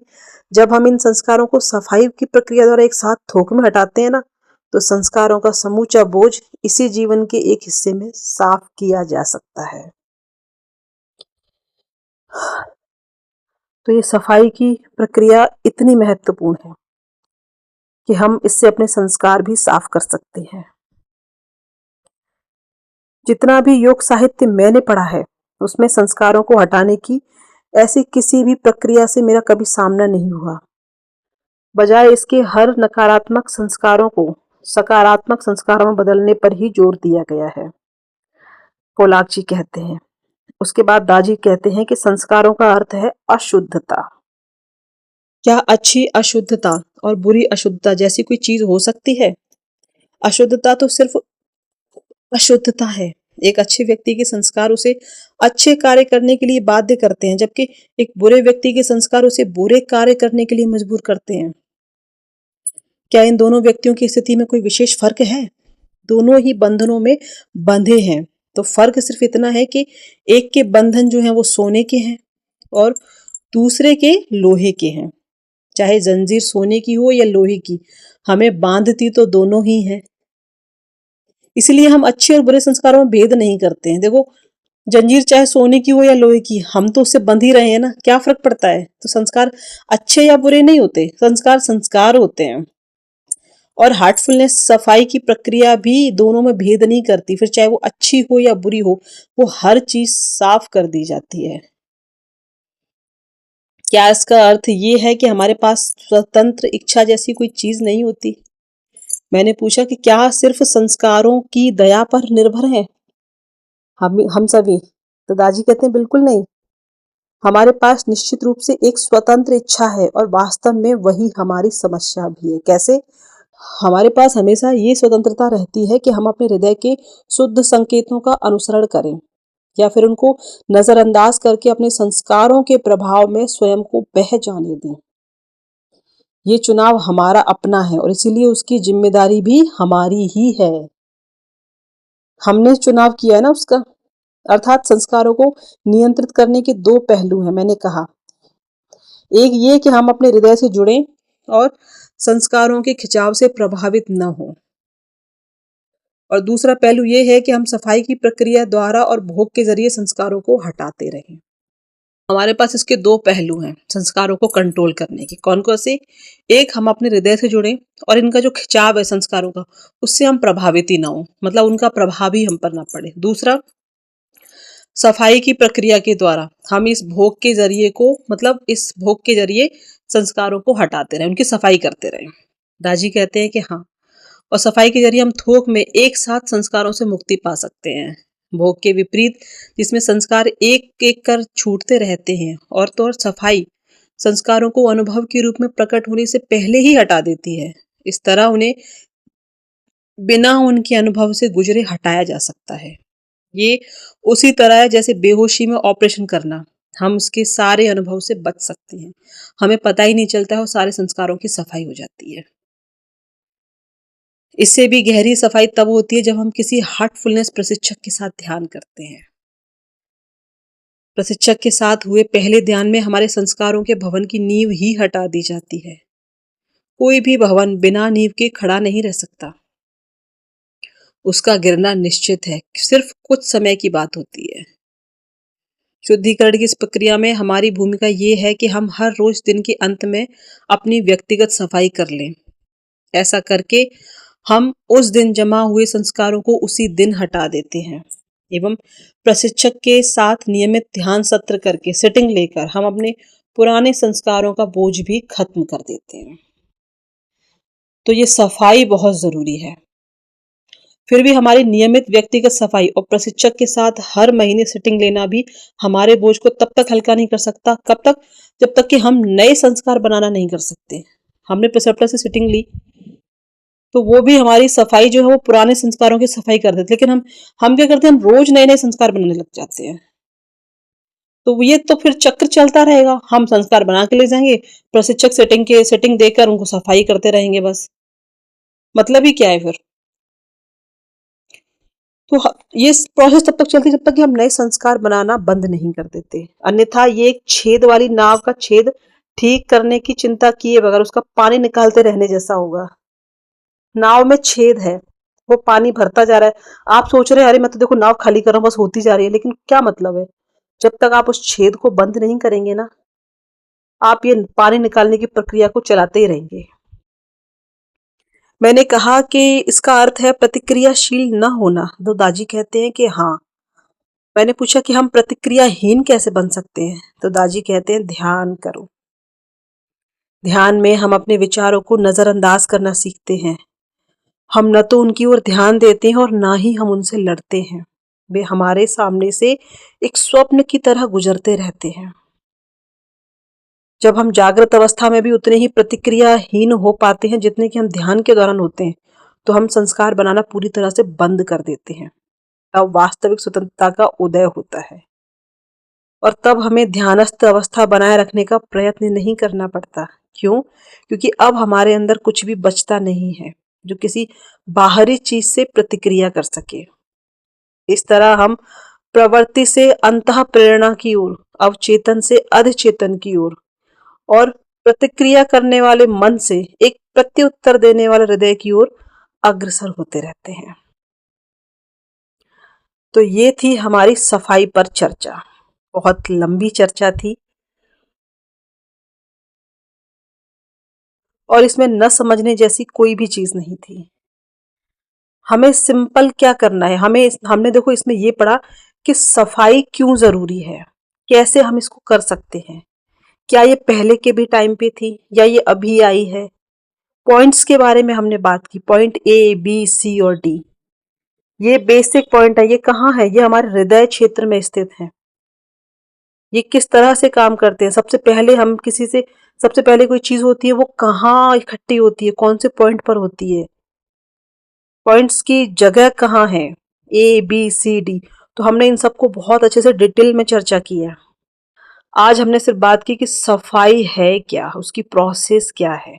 जब हम इन संस्कारों को सफाई की प्रक्रिया द्वारा एक साथ थोक में हटाते हैं ना, तो संस्कारों का समूचा बोझ इसी जीवन के एक हिस्से में साफ किया जा सकता है। तो ये सफाई की प्रक्रिया इतनी महत्वपूर्ण है कि हम इससे अपने संस्कार भी साफ कर सकते हैं। जितना भी योग साहित्य मैंने पढ़ा है, उसमें संस्कारों को हटाने की ऐसी किसी भी प्रक्रिया से मेरा कभी सामना नहीं हुआ। बजाय इसके हर नकारात्मक संस्कारों को सकारात्मक संस्कारों में बदलने पर ही जोर दिया गया है, पोलाक जी कहते हैं। उसके बाद दाजी कहते हैं कि संस्कारों का अर्थ है अशुद्धता। क्या अच्छी अशुद्धता और बुरी अशुद्धता जैसी कोई चीज हो सकती है? अशुद्धता तो सिर्फ अशुद्धता है। एक अच्छे व्यक्ति के संस्कार उसे अच्छे कार्य करने के लिए बाध्य करते हैं, जबकि एक बुरे व्यक्ति के संस्कार उसे बुरे कार्य करने के लिए मजबूर करते हैं। क्या इन दोनों व्यक्तियों की स्थिति में कोई विशेष फर्क है? दोनों ही बंधनों में बंधे हैं। तो फर्क सिर्फ इतना है कि एक के बंधन जो है वो सोने के हैं और दूसरे के लोहे के हैं। चाहे जंजीर सोने की हो या लोहे की, हमें बांधती तो दोनों ही है। इसलिए हम अच्छे और बुरे संस्कारों में भेद नहीं करते हैं। देखो, जंजीर चाहे सोने की हो या लोहे की, हम तो उससे बंध ही रहे हैं ना, क्या फर्क पड़ता है? तो संस्कार अच्छे या बुरे नहीं होते, संस्कार संस्कार होते हैं। और हार्टफुलनेस सफाई की प्रक्रिया भी दोनों में भेद नहीं करती, फिर चाहे वो अच्छी हो या बुरी हो, वो हर चीज साफ कर दी जाती है। क्या इसका अर्थ ये है कि हमारे पास स्वतंत्र इच्छा जैसी कोई चीज नहीं होती? मैंने पूछा कि क्या सिर्फ संस्कारों की दया पर निर्भर है हम सभी? तो दादी कहते हैं बिल्कुल नहीं। हमारे पास निश्चित रूप से एक स्वतंत्र इच्छा है और वास्तव में वही हमारी समस्या भी है। कैसे? हमारे पास हमेशा ये स्वतंत्रता रहती है कि हम अपने हृदय के शुद्ध संकेतों का अनुसरण करें या फिर उनको नजरअंदाज करके अपने संस्कारों के प्रभाव में स्वयं को बह जाने दें। ये चुनाव हमारा अपना है और इसीलिए उसकी जिम्मेदारी भी हमारी ही है। हमने चुनाव किया है ना उसका। अर्थात संस्कारों को नियंत्रित करने के दो पहलू हैं, मैंने कहा। एक ये कि हम अपने हृदय से जुड़ें और संस्कारों के खिंचाव से प्रभावित न हो, और दूसरा पहलू ये है कि हम सफाई की प्रक्रिया द्वारा और भोग के जरिए संस्कारों को हटाते रहें। हमारे पास इसके दो पहलू हैं संस्कारों को कंट्रोल करने के। कौन कौन से? एक, हम अपने हृदय से जुड़ें और इनका जो खिंचाव है संस्कारों का, उससे हम प्रभावित ही ना हो, मतलब उनका प्रभाव ही हम पर ना पड़े। दूसरा, सफाई की प्रक्रिया के द्वारा हम इस भोग के जरिए को मतलब इस भोग के जरिए संस्कारों को हटाते रहे, उनकी सफाई करते रहे। दाजी कहते हैं कि हाँ, और सफाई के जरिए हम थोक में एक साथ संस्कारों से मुक्ति पा सकते हैं। भोग के विपरीत जिसमें संस्कार एक एक कर छूटते रहते हैं, और तो और सफाई संस्कारों को अनुभव के रूप में प्रकट होने से पहले ही हटा देती है। इस तरह उन्हें बिना उनके अनुभव से गुजरे हटाया जा सकता है। ये उसी तरह है जैसे बेहोशी में ऑपरेशन करना, हम उसके सारे अनुभव से बच सकते हैं, हमें पता ही नहीं चलता है और सारे संस्कारों की सफाई हो जाती है। इससे भी गहरी सफाई तब होती है जब हम किसी हार्टफुलनेस प्रशिक्षक के साथ ध्यान करते हैं। प्रशिक्षक के साथ हुए पहले ध्यान में हमारे संस्कारों के भवन की नींव ही हटा दी जाती है। कोई भी भवन बिना नींव के खड़ा नहीं रह सकता, उसका गिरना निश्चित है, सिर्फ कुछ समय की बात होती है। शुद्धिकरण की इस प्रक्रिया में हमारी भूमिका ये है कि हम हर रोज दिन के अंत में अपनी व्यक्तिगत सफाई कर लें। ऐसा करके हम उस दिन जमा हुए संस्कारों को उसी दिन हटा देते हैं, एवं प्रशिक्षक के साथ नियमित ध्यान सत्र करके सिटिंग लेकर हम अपने पुराने संस्कारों का बोझ भी खत्म कर देते हैं। तो ये सफाई बहुत जरूरी है। फिर भी हमारी नियमित व्यक्तिगत सफाई और प्रशिक्षक के साथ हर महीने सिटिंग लेना भी हमारे बोझ को तब तक हल्का नहीं कर सकता, कब तक, जब तक कि हम नए संस्कार बनाना नहीं कर सकते। हमने प्रिसेप्टर से सिटिंग ली तो वो भी हमारी सफाई जो है वो पुराने संस्कारों की सफाई कर देते, लेकिन हम क्या करते हैं, हम रोज नए नए संस्कार बनाने लग जाते हैं। तो ये तो फिर चक्र चलता रहेगा, हम संस्कार बना के ले जाएंगे, प्रशिक्षक सेटिंग देकर उनको सफाई करते रहेंगे, बस मतलब ही क्या है फिर। तो ये प्रोसेस तब तक चलती है जब तक कि हम नए संस्कार बनाना बंद नहीं कर देते, अन्यथा ये एक छेद वाली नाव का छेद ठीक करने की चिंता किए बगैर उसका पानी निकालते रहने जैसा होगा। नाव में छेद है, वो पानी भरता जा रहा है, आप सोच रहे हैं अरे मैं तो देखो नाव खाली कर रहा हूं, बस होती जा रही है, लेकिन क्या मतलब है, जब तक आप उस छेद को बंद नहीं करेंगे ना, आप ये पानी निकालने की प्रक्रिया को चलाते ही रहेंगे। मैंने कहा कि इसका अर्थ है प्रतिक्रियाशील न होना, तो दाजी कहते हैं कि हाँ। मैंने पूछा कि हम प्रतिक्रियाहीन कैसे बन सकते हैं, तो दाजी कहते हैं ध्यान करो। ध्यान में हम अपने विचारों को नजरअंदाज करना सीखते हैं। हम न तो उनकी ओर ध्यान देते हैं और ना ही हम उनसे लड़ते हैं, वे हमारे सामने से एक स्वप्न की तरह गुजरते रहते हैं। जब हम जागृत अवस्था में भी उतने ही प्रतिक्रियाहीन हो पाते हैं जितने कि हम ध्यान के दौरान होते हैं, तो हम संस्कार बनाना पूरी तरह से बंद कर देते हैं। तब वास्तविक स्वतंत्रता का उदय होता है, और तब हमें ध्यानस्थ अवस्था बनाए रखने का प्रयत्न नहीं करना पड़ता। क्यों? क्योंकि अब हमारे अंदर कुछ भी बचता नहीं है जो किसी बाहरी चीज से प्रतिक्रिया कर सके। इस तरह हम प्रवृत्ति से अंतः प्रेरणा की ओर, अवचेतन से अधचेतन की ओर, और प्रतिक्रिया करने वाले मन से एक प्रत्युत्तर देने वाले हृदय की ओर अग्रसर होते रहते हैं। तो ये थी हमारी सफाई पर चर्चा, बहुत लंबी चर्चा थी, और इसमें न समझने जैसी कोई भी चीज नहीं थी। हमें सिंपल क्या करना है, हमने देखो इसमें ये पढ़ा कि सफाई क्यों जरूरी है, कैसे हम इसको कर सकते हैं, क्या ये पहले के भी टाइम पे थी या ये अभी आई है। पॉइंट्स के बारे में हमने बात की, पॉइंट ए बी सी और डी, ये बेसिक पॉइंट है। ये कहाँ है, ये हमारे हृदय क्षेत्र में स्थित है। ये किस तरह से काम करते हैं, सबसे पहले हम किसी से, सबसे पहले कोई चीज होती है वो कहाँ इकट्ठी होती है, कौन से पॉइंट पर होती है, पॉइंट्स की जगह कहाँ है, ए बी सी डी। तो हमने इन सबको बहुत अच्छे से डिटेल में चर्चा की है। आज हमने सिर्फ बात की कि सफाई है क्या, उसकी प्रोसेस क्या है,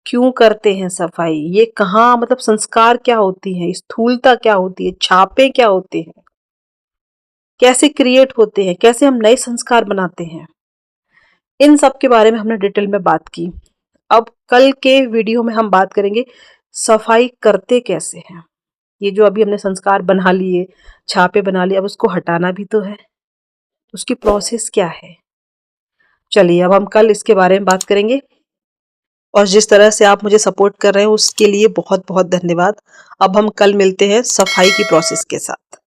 क्यों करते हैं सफाई, ये कहाँ, मतलब संस्कार क्या होती है, स्थूलता क्या होती है, छापे क्या होते हैं, कैसे क्रिएट होते हैं, कैसे हम नए संस्कार बनाते हैं, इन सब के बारे में हमने डिटेल में बात की। अब कल के वीडियो में हम बात करेंगे सफाई करते कैसे हैं। ये जो अभी हमने संस्कार बना लिए, छापे बना लिए, अब उसको हटाना भी तो है, उसकी प्रोसेस क्या है। चलिए अब हम कल इसके बारे में बात करेंगे, और जिस तरह से आप मुझे सपोर्ट कर रहे हैं उसके लिए बहुत बहुत धन्यवाद। अब हम कल मिलते हैं सफाई की प्रोसेस के साथ।